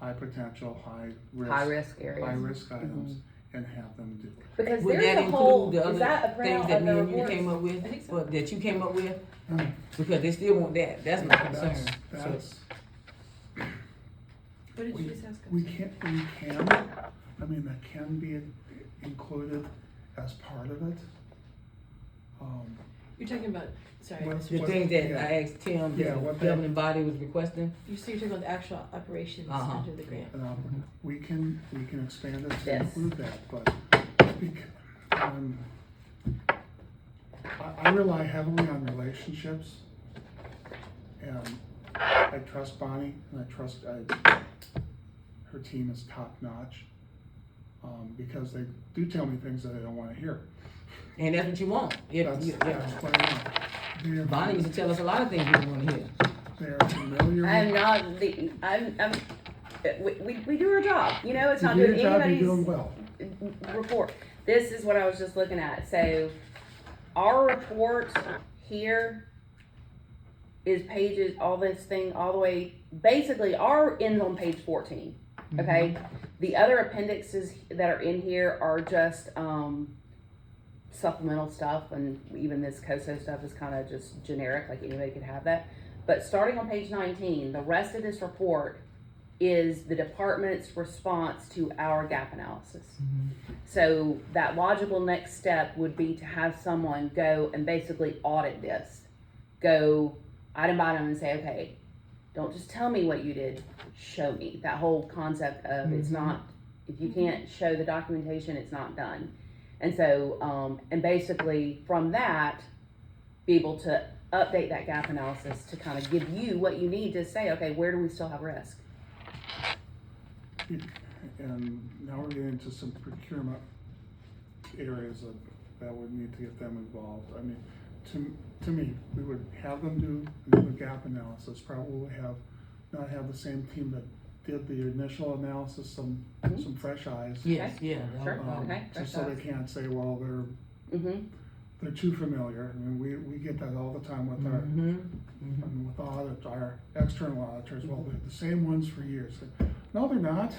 high potential, high High risk areas. high risk items, and have them do it. Because Would there's that a whole, include the is that a other things printout that of me the and you reports? came up with? I think so. Or that you came up with? Mm. Because they still want that. That's my concern. That's, What did you just ask? we can, I mean, that can be included as part of it. You're talking about, sorry, What- Mr. The what- things that yeah. I asked Tim, Yeah, that what the governing body was requesting. So you're talking about the actual operations Uh-huh. under the grant. We can expand it to Yes. include that, but I rely heavily on relationships, and I trust Bonnie, and I trust, her team is top notch, because they do tell me things that I don't wanna hear. And that's what you want. If That's, you, that's what I want. They are- Bonnie used to tell us a lot of things we didn't want to hear. They are familiar. I'm not the, we do our job, you know, it's You not do doing your job, you're doing anybody's well. report. This is what I was just looking at, so our report here is pages, all this thing, all the way, basically our ends on page 14, okay? The other appendixes that are in here are just, supplemental stuff, and even this COSO stuff is kind of just generic, like anybody could have that. But starting on page 19, the rest of this report is the department's response to our gap analysis. So that logical next step would be to have someone go and basically audit this. Go item by item and say, okay, don't just tell me what you did, show me. That whole concept of it's not, if you can't show the documentation, it's not done. And so, and basically from that, be able to update that gap analysis to kind of give you what you need to say, okay, where do we still have risk? And now we're getting into some procurement areas that would need to get them involved. I mean, to me, we would have them do the gap analysis, probably not have the same team that did the initial analysis, some fresh eyes. Yes, Okay. yeah. Sure. Okay. Just so they can't say, well, they're too familiar. I mean, we get that all the time with our, with audit, our external auditors. Well, they're the same ones for years. No, they're not.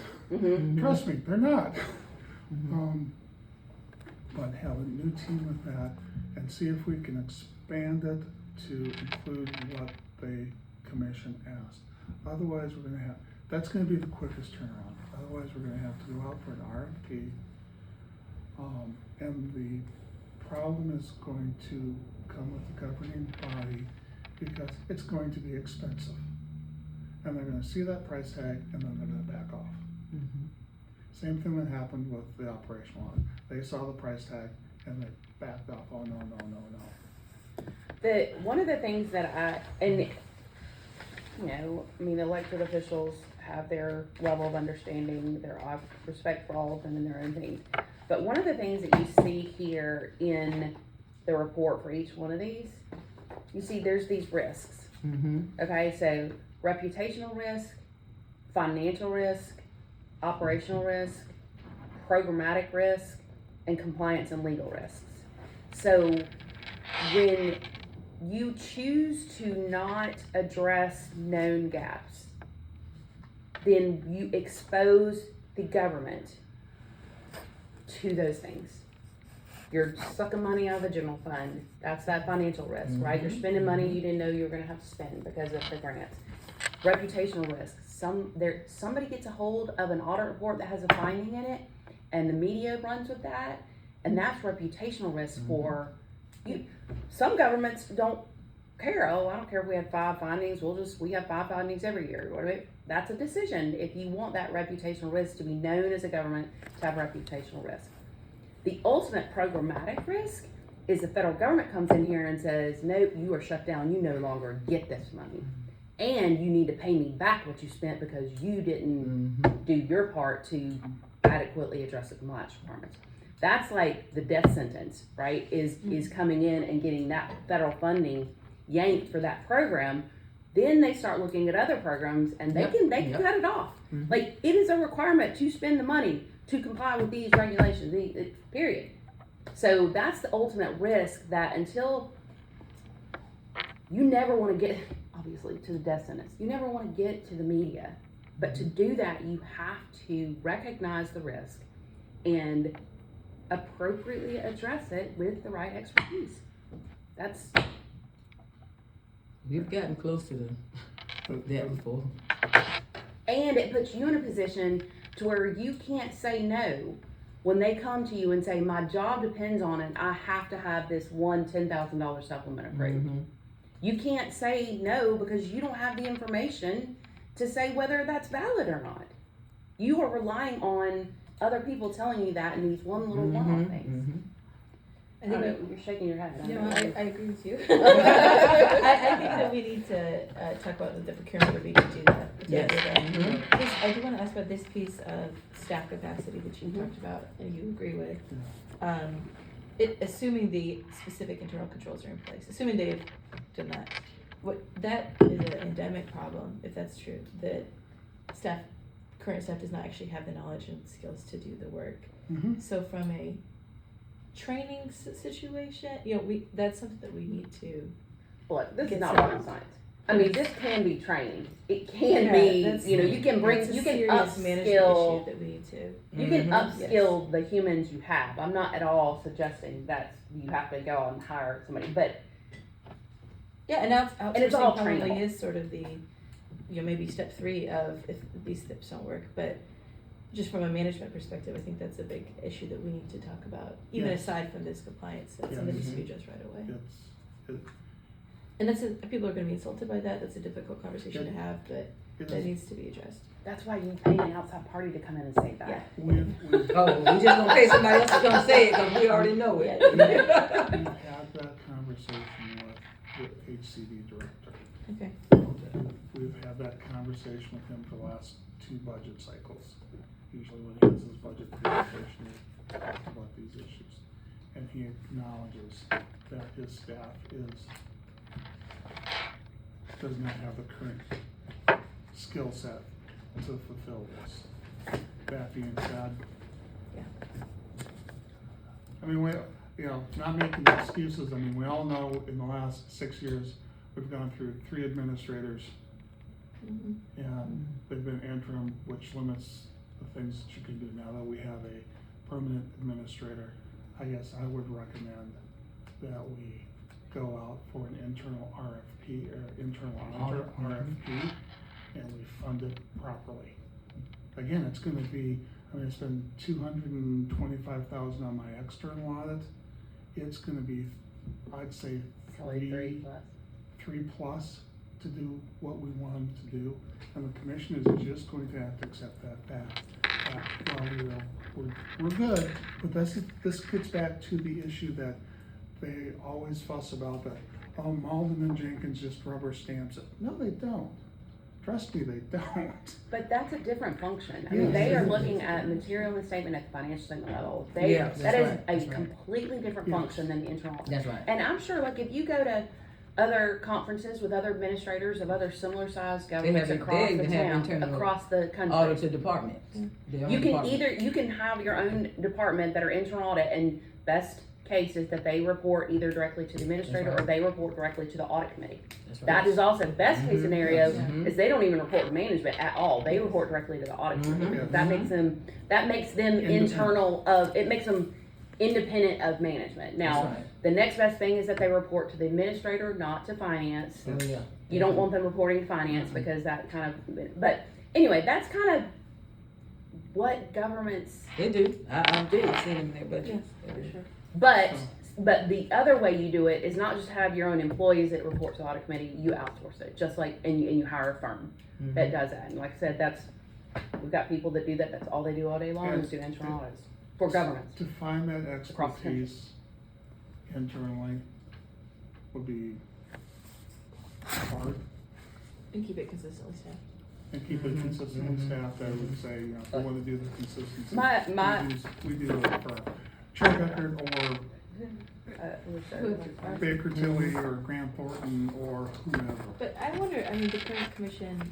Trust me, they're not. But have a new team with that and see if we can expand it to include what the commission asked. Otherwise, that's gonna be the quickest turnaround. Otherwise, we're gonna have to go out for an RFP. And the problem is going to come with the governing body because it's going to be expensive. And they're gonna see that price tag and then they're gonna back off. Same thing that happened with the operational audit. They saw the price tag and they backed off. Oh, no. One of the things that you know, I mean, elected officials have their level of understanding, their respect for all of them and their own things. But one of the things that you see here in the report for each one of these, you see there's these risks. Okay, so reputational risk, financial risk, operational risk, programmatic risk, and compliance and legal risks. So when you choose to not address known gaps, then you expose the government to those things. You're sucking money out of the general fund. That's that financial risk, right? You're spending money you didn't know you were gonna have to spend because of the grants. Reputational risk. Somebody gets a hold of an audit report that has a finding in it, and the media runs with that, and that's reputational risk for you. Some governments don't care. Oh, I don't care if we have 5 findings. We have 5 findings every year. That's a decision. If you want that reputational risk to be known as a government to have reputational risk. The ultimate programmatic risk is the federal government comes in here and says, nope, you are shut down. You no longer get this money. And you need to pay me back what you spent because you didn't do your part to adequately address the compliance requirements. That's like the death sentence, right? Is coming in and getting that federal funding yanked for that program. Then they start looking at other programs and they can cut it off. Like, it is a requirement to spend the money to comply with these regulations, period. So that's the ultimate risk, that until you never want to get, obviously, to the death sentence, you never want to get to the media. But to do that, you have to recognize the risk and appropriately address it with the right expertise. We've gotten close to that before. And it puts you in a position to where you can't say no when they come to you and say, my job depends on it, I have to have this one $10,000 supplement approved. You can't say no because you don't have the information to say whether that's valid or not. You are relying on other people telling you that in these one little one-off things. I think you're shaking your head. No, I agree with you. I think that we need to talk about the procurement review to do that. I do want to ask about this piece of staff capacity that you talked about and you agree with. Assuming the specific internal controls are in place, assuming they've done that, that is an endemic problem, if that's true, that current staff does not actually have the knowledge and skills to do the work. So from a training situation, that's something that we need to. Well, this is not rocket science. I mean, this can be trained. It can be, you can upskill. That we need to. You can upskill the humans you have. I'm not at all suggesting that you have to go and hire somebody, but and it's all probably trainable. Is sort of the, maybe step 3 of if these steps don't work, but just from a management perspective, I think that's a big issue that we need to talk about, even aside from this compliance, that's something that needs to be addressed right away. And people are going to be insulted by that. That's a difficult conversation to have, but that needs to be addressed. That's why you pay an outside party to come in and say that. We just gonna pay somebody else to come say it because we already know it. We've had that conversation with HCD director. Okay. We've had that conversation with him for the last 2 budget cycles. Usually when he has his budget presentation, he talks about these issues. And he acknowledges that his staff does not have the current skill set to fulfill this. That being said, I mean, not making excuses. I mean, we all know in the last 6 years, we've gone through 3 administrators, and they've been interim, which limits the things that you can do. Now that we have a permanent administrator, I guess I would recommend that we go out for an internal RFP or internal auditor RFP, and we fund it properly. Again, it's going to be, I spend $225,000 on my external audit. It's going to be, I'd say, three plus to do what we want them to do, and the commission is just going to have to accept that. We're good, but this gets back to the issue that they always fuss about, that Malden and Jenkins just rubber stamps it. No, they don't. Trust me, they don't. But that's a different function. I mean, they are looking at material and statement at the financial statement level. That is a completely different function than the internal. That's right. And I'm sure, like, if you go to other conferences with other administrators of other similar sized governments across the country, auditor departments. You can have your own department that are internal audit, and best cases that they report either directly to the administrator or they report directly to the audit committee. That is also best case scenario is they don't even report to management at all. They report directly to the audit committee. That makes them internal it makes them independent of management. Now, That's right. the next best thing is that they report to the administrator, not to finance. Oh, yeah. You don't want them reporting to finance because that kind of, but anyway, that's kind of what governments They do. I do. I've seen them in their budgets. Yeah, for sure. But the other way you do it is not just have your own employees that report to the audit committee, you outsource it, just like, and you hire a firm that does that. And like I said, we've got people that do that, that's all they do all day long is do internal audits for governments. To find that Across the country. expertise internally would be hard, And keep it consistently staffed. and keep it consistently staffed. I would say, you know, if we want to do the consistency. My- We do it for Chair Bekaert or Baker Tilly or Grant Thornton or whomever. But I wonder, I mean, the current commission,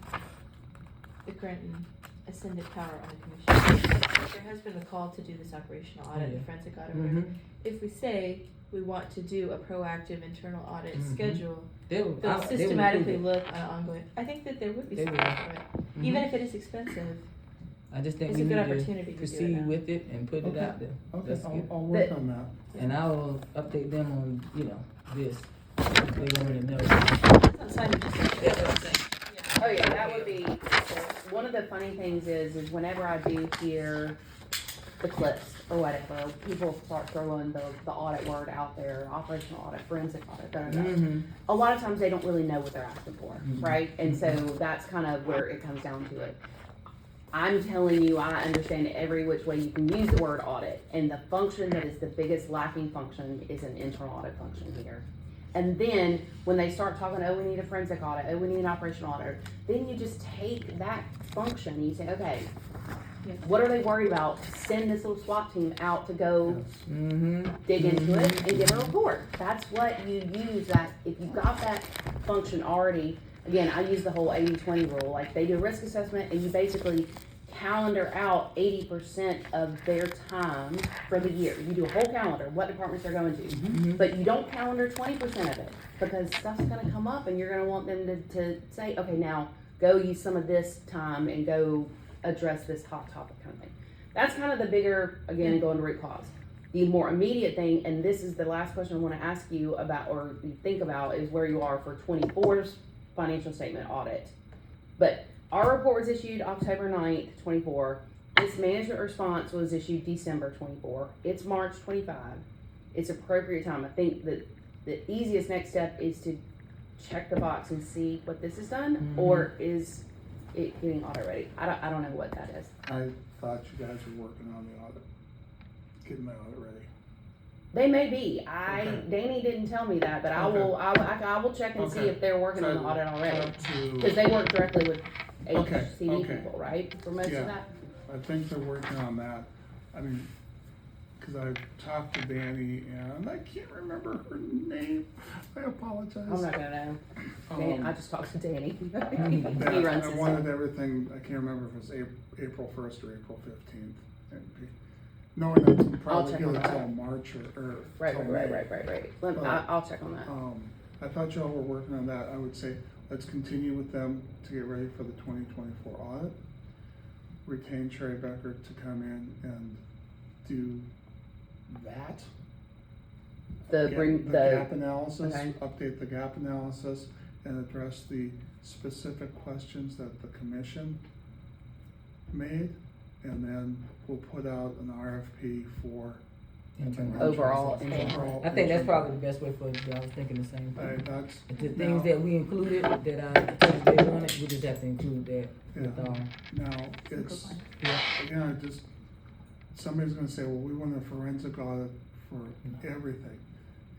the current and ascendant power on the commission, there has been a call to do this operational audit, the forensic audit, whatever. If we say we want to do a proactive internal audit schedule, they'll systematically look on an ongoing, I think that there would be They some will. for it. Even if it is expensive, I just think It's we a need good opportunity to do to it proceed now. with it and put it Okay. out there. Okay, Let's get- I'll work on that. And I will update them on, this. They want to know. it's not signed, it's just That's what I'm saying. Oh yeah, that would be, one of the funny things is whenever I do hear the clips or whatever, people start throwing the audit word out there, operational audit, forensic audit, da, da, da. Mm-hmm. A lot of times they don't really know what they're asking for, right? And so that's kind of where it comes down to it. I'm telling you, I understand every which way you can use the word audit, and the function that is the biggest lacking function is an internal audit function here. And then when they start talking, oh, we need a forensic audit, oh, we need an operational audit, then you just take that function and you say, okay, what are they worried about? Send this little SWAT team out to go Mm-hmm. dig into it and give a report. That's what you use. That if you've got that function already, again, I use the whole 80-20 rule. Like they do a risk assessment and you basically calendar out 80% of their time for the year. You do a whole calendar, what departments they're going to. But you don't calendar 20% of it because stuff's gonna come up and you're gonna want them to say, okay, now go use some of this time and go address this hot topic kind of thing. That's kind of the bigger, again, going to root cause. The more immediate thing, and this is the last question I want to ask you about or you think about, is where you are for 24's financial statement audit. But our report was issued October 9th, 24. This management response was issued December 24. It's March 25. It's appropriate time. I think that the easiest next step is to check the box and see what this is done, or is it getting audit ready? I don't know what that is. I thought you guys were working on the audit, getting my audit ready. They may be. Okay. Danny didn't tell me that, but I Okay. will check and see Okay. if they're working on the So, audit already. up to- Because they work directly with Okay, HCD okay. people, right? For most Yeah. of that. I think they're working on that. I mean, because I've talked to Danny and I can't remember her name. I apologize. I'm not gonna know. I just talked to Danny. that He runs I his wanted thing. everything, I can't remember if it was April 1st or April 15th. Knowing that you probably check get on it that. till March or Right. till May. Let me, But, I'll check on that. I thought y'all were working on that. I would say, let's continue with them to get ready for the 2024 audit. Retain Sherry Becker to come in and do that. Bring The the, gap analysis, okay. update the gap analysis and address the specific questions that the commission made. And then we'll put out an RFP for Overall overall. I think that's probably the best way for it to go. I was thinking the same thing. That's. The things that we included that I told you they wanted, we just have to include that with Now, it's, yeah. again, just, somebody's gonna say, well, we want a forensic audit for everything.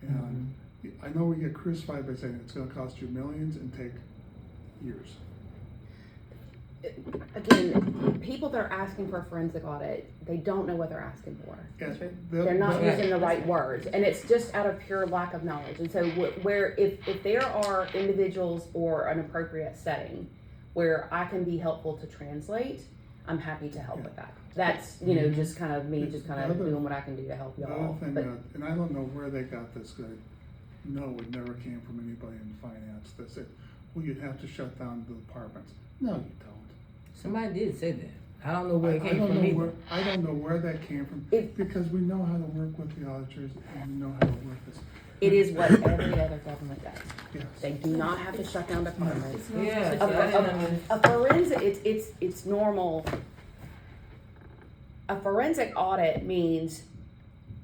And I know we get crucified by saying it's gonna cost you millions and take years. again, people that are asking for a forensic audit, they don't know what they're asking for. And They're not Right. using the right words, and it's just out of pure lack of knowledge. And so, where if there are individuals or an appropriate setting where I can be helpful to translate, I'm happy to help with that. That's just kind of me, just kind of doing what I can do to help The y'all. other thing But that, and I don't know where they got this good, no, it never came from anybody in finance that said, well, you'd have to shut down the departments. No, you don't. Somebody did say that. I don't know where it I came don't from know either. where, I don't know where that came from, It- because we know how to work with the auditors and we know how to work this. It is what every other government does. Yes. They do not have to shut down departments. It's not Yeah, supposed A, to yeah, I be- didn't know. a forensic, it's normal. A forensic audit means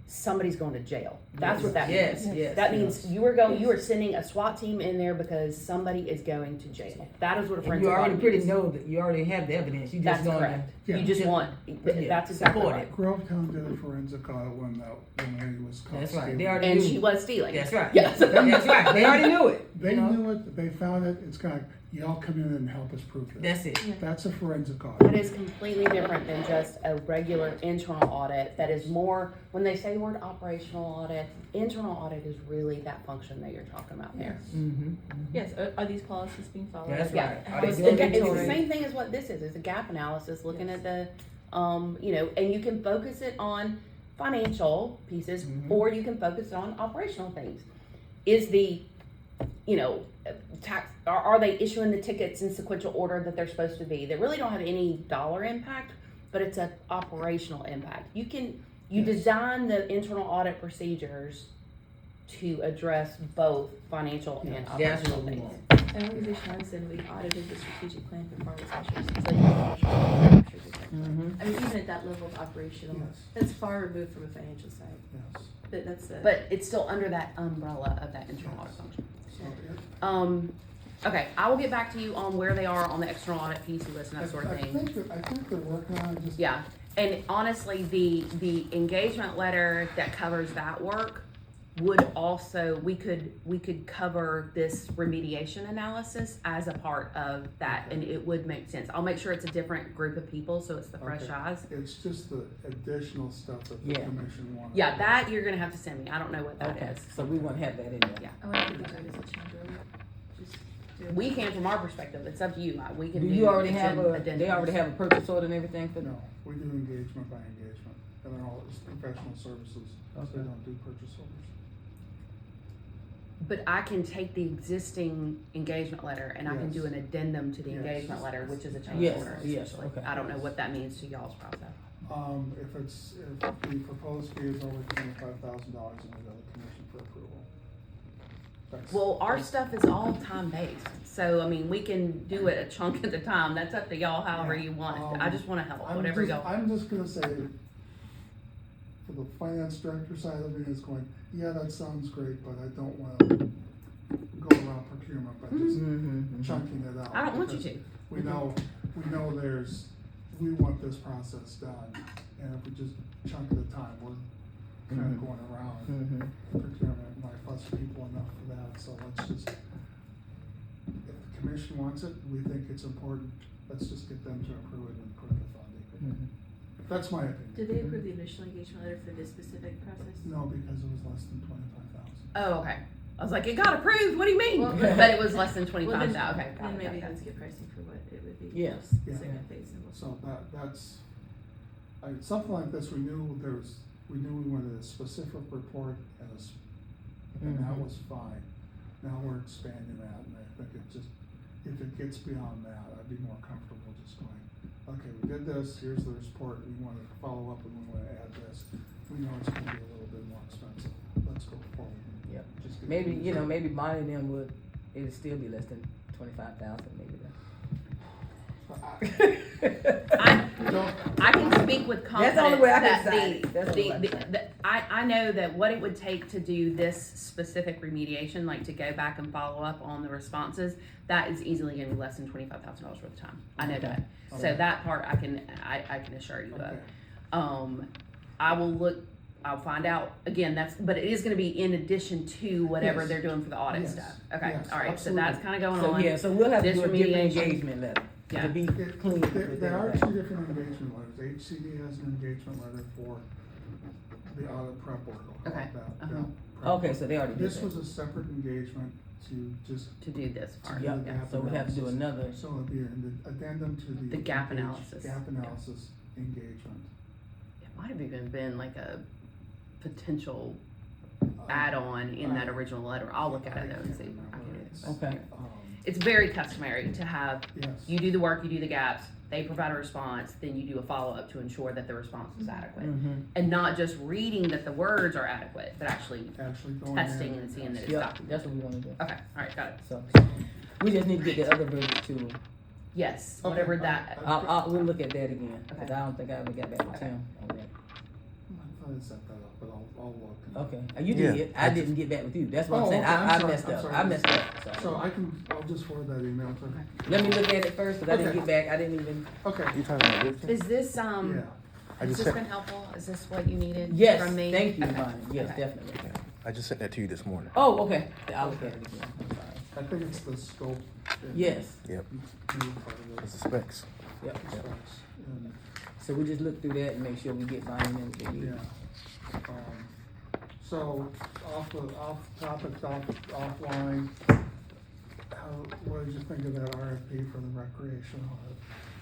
somebody's going to jail. That's what that Yes, means. yes. That means you are sending a SWAT team in there because somebody is going to jail. That is what a And forensic you already audit pretty means. know that you already have the evidence. You just That's going correct. Yeah. You just want, that's exactly support right. it. Grovetown did a forensic audit when the lady was caught That's right. stealing. They already And knew. she was stealing. That's right. Yes. That's right. They already knew it. They you know? knew it, they found it, it's kind of, y'all come in and help us prove this. That's it. That's a forensic That audit. is completely different than just a regular internal audit. That is more, when they say the word operational audit, internal audit is really that function that you're talking about there. Mm-hmm. Yes, are these policies being followed? That's Yeah. right. How Are they is doing It's it? the same thing as what this is. It's a gap analysis, looking Yes. at the, and you can focus it on financial pieces, Mhm. or you can focus it on operational things. Is the, tax, are they issuing the tickets in sequential order that they're supposed to be? They really don't have any dollar impact, but it's an operational impact. You Yes. design the internal audit procedures to address both financial and Yes. That's operational what we things. want. An organization I was in, we audited the strategic plan performance measures. It's like a strategic plan. Mm-hmm. I mean, even at that level of operational, Yes. that's far removed from a financial side. Yes. But that's a. But it's still under that umbrella of that internal audit function. So it- Okay, I will get back to you on where they are on the external audit PC list and that sort of thing. I think they're working on it, just. Yeah, and honestly, the engagement letter that covers that work would also, we could cover this remediation analysis as a part of that, and it would make sense. I'll make sure it's a different group of people, so it's the fresh Okay. eyes. It's just the additional stuff that the Yeah. commission wanted. Yeah, that you're gonna have to send me. I don't know what that Okay. is. So we won't have that in there. Yeah. I want to do that as a change order. Just do it. We can from our perspective. It's up to you. We can Do do. you already have addendums. they already have a purchase order and everything for them? No, we do engagement by engagement, and they're all just professional services, so Okay. they don't do purchase orders. But I can take the existing engagement letter and I can Yes. do an addendum to the Yes. engagement letter, which is a change Yes, order. yes, essentially. okay. I don't know what that means to y'all's process. If the proposed fee is over $25,000, then we go to commission for approval. That's- Well, our stuff is all time-based, so I mean, we can do it a chunk at a time. That's up to y'all, however you want. I just wanna help, whatever y'all. I'm just gonna say, for the finance director side of me is going, yeah, that sounds great, but I don't wanna go around procurement by just Mm-hmm. chunking it out. I don't want you because to. We know we want this process done, and if we just chunk at a time, we're kinda Mhm. going around Mm-hmm. procurement, and I fuss people enough for that, so let's just, if the commission wants it, we think it's important, let's just get them to approve it and put in the funding. Mm-hmm. That's my opinion. Did they approve the initial engagement letter for this specific process? No, because it was less than 25,000. Oh, okay. I was like, it got approved, what do you mean? Well, But it was less than Well, 25, then- okay. got Then it, maybe got it. let's get pricing for what it would be. Yes. Yeah. Second phase and we'll. So that's, something like this, we knew we wanted a specific report and that was fine. Now we're expanding that, and I think if it gets beyond that, I'd be more comfortable just going, okay, we did this, here's the report, we want to follow up and we want to add this. We know it's gonna be a little bit more expensive, let's go forward. Yep. Just get Maybe, the- maybe buying them it'd still be less than 25,000 maybe I can speak with confidence That's the only way I can that decide it. That's the only way I can decide I know that what it would take to do this specific remediation, like to go back and follow up on the responses, that is easily gonna be less than $25,000 worth of time. I know Okay. that. So Okay. that part I can assure you Okay. of. I will look, I'll find out, again, but it is gonna be in addition to whatever Yes. they're doing for the audit Yes. stuff. Okay, Yes, all right, so absolutely. that's kinda going So on. yeah, so we'll have to This do a different remediation. engagement letter Yeah. to be clean. with There are everything. two different engagement letters. HCD has an engagement letter for the audit prep work. I'll call Okay, it that, uh-huh. that prep Okay, work. so they already did This that. was a separate engagement to just. To do this part. to Yeah, do the gap so we have to do analysis. another. So it'll be an addendum to the. The gap analysis. Gap analysis engagement. It might have even been like a potential Uh, add-on in that I- original letter. I'll look at I it though and can't see. I remember. can do It's, this. Okay. it's very customary to have, Yes. you do the work, you do the gaps, they provide a response, then you do a follow-up to ensure that the response is adequate. And not just reading that the words are adequate, but actually Actually going testing in. and seeing that it's Yeah, documented. that's what we wanna do. Okay, alright, got it. So, we just need to get the other version too. Yes, Okay. whatever that, We'll look at that again, cause Okay. I don't think I ever got back with Okay. Tim on that. I thought I set that up, but I'll look. Okay, you Yeah, did, I I didn't get back with you, that's what I'm Oh, saying, okay, I'm I sorry, messed I'm up, sorry. I messed up, So I'll just forward that email to her. Let me look at it first, cause I didn't Okay. get back, I didn't even, Okay, You talking about this? is this, yeah. I has just this sent, been helpful? Is this what you needed yes, from me? thank you, Okay. Bonnie, yes, Okay. definitely. I just sent that to you this morning. Oh, okay, I'll look at it again, I'm sorry. I think it's the scope. Yes, Yep, New part of it's the specs. yep, the specs. And, so we just look through that and make sure we get Bonnie in what they need. yeah. So offline, what did you think of that RFP for the recreational?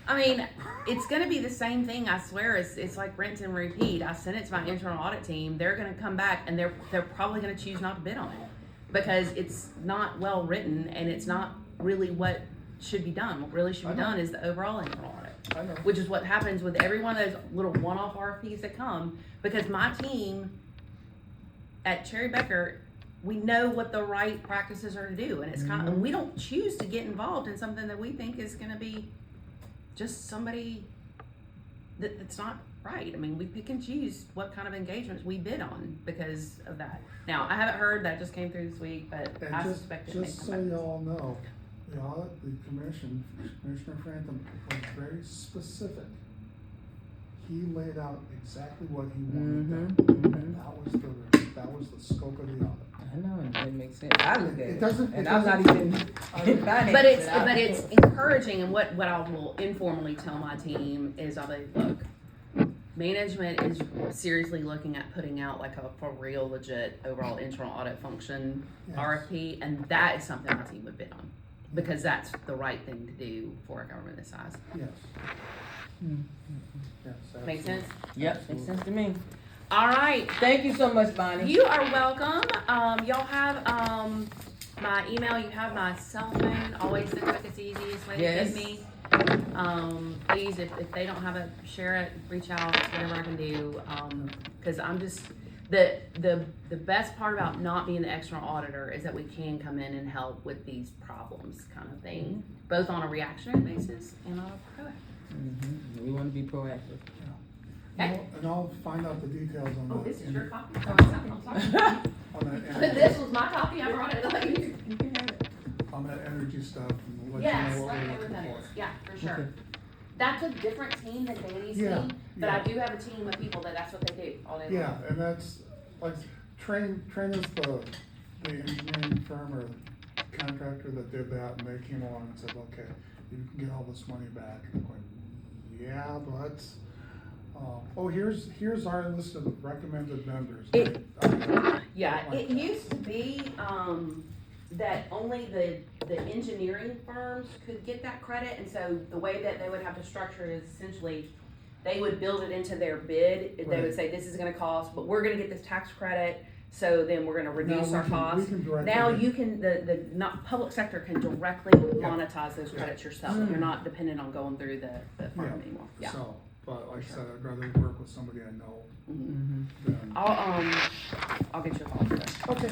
I mean, it's gonna be the same thing, I swear, it's like rinse and repeat. I sent it to my internal audit team, they're gonna come back and they're probably gonna choose not to bid on it. Because it's not well written and it's not really what should be done. What really should be I know. done is the overall internal audit. I know. Which is what happens with every one of those little one-off RFPs that come, because my team at Cherry Bekaert, we know what the right practices are to do, and it's kind of, and we don't choose to get involved in something that we think is gonna be just somebody that's not right. I mean, we pick and choose what kind of engagements we bid on because of that. Now, I haven't heard, that just came through this week, but And I just, suspect it may just come so back. y'all know, the audit, the commissioner Frantham was very specific. He laid out exactly what he wanted done, and that was the scope of the audit. I know, and it makes sense, I look at It it, doesn't- and it I'm not doesn't- even in finance. But it's, and I- but it's encouraging, and what I will informally tell my team is, I'll be, look, management is seriously looking at putting out like a for real legit overall internal audit function Yes. RFP, and that is something my team would bid on. Because that's the right thing to do for a government this size. Yes. Yes. Make sense? Yep, makes sense to me. All right, Thank you so much, Bonnie. you are welcome. Y'all have, my email, you have my cell phone, always the quickest, easiest way to Yes. get me. Please, if they don't have it, share it, reach out, whatever I can do, cause I'm just, the best part about not being the external auditor is that we can come in and help with these problems kind of thing, both on a reactionary basis and on a proactive. We wanna be proactive. Okay. And I'll find out the details on that. Oh, this is your copy? Oh, I'm sorry. On that This was my copy, I brought it. You can have it. on that energy stuff and let you Yes, know what let me we're know what looking that for. is, yeah, for sure. Okay. That's a different team than Danny's Yeah, team, but I yeah. do have a team of people that's what they do all day long. Yeah, and that's, like, Train is the engineering firm or contractor that did that, and they came along and said, okay, you can get all this money back. And I'm going, yeah, but, here's our list of recommended vendors. Yeah, it used to be, that only the engineering firms could get that credit, and so the way that they would have to structure it is essentially, they would build it into their bid, they would Right. say, this is gonna cost, but we're gonna get this tax credit, so then we're gonna reduce our We costs. can directly Now get- you can, the not, public sector can directly monetize those credits yourself, you're not dependent on going through the firm Yeah. anymore, yeah. So, but like I said, I'd rather work with somebody I know Mhm. than. I'll get you a call for that. Okay.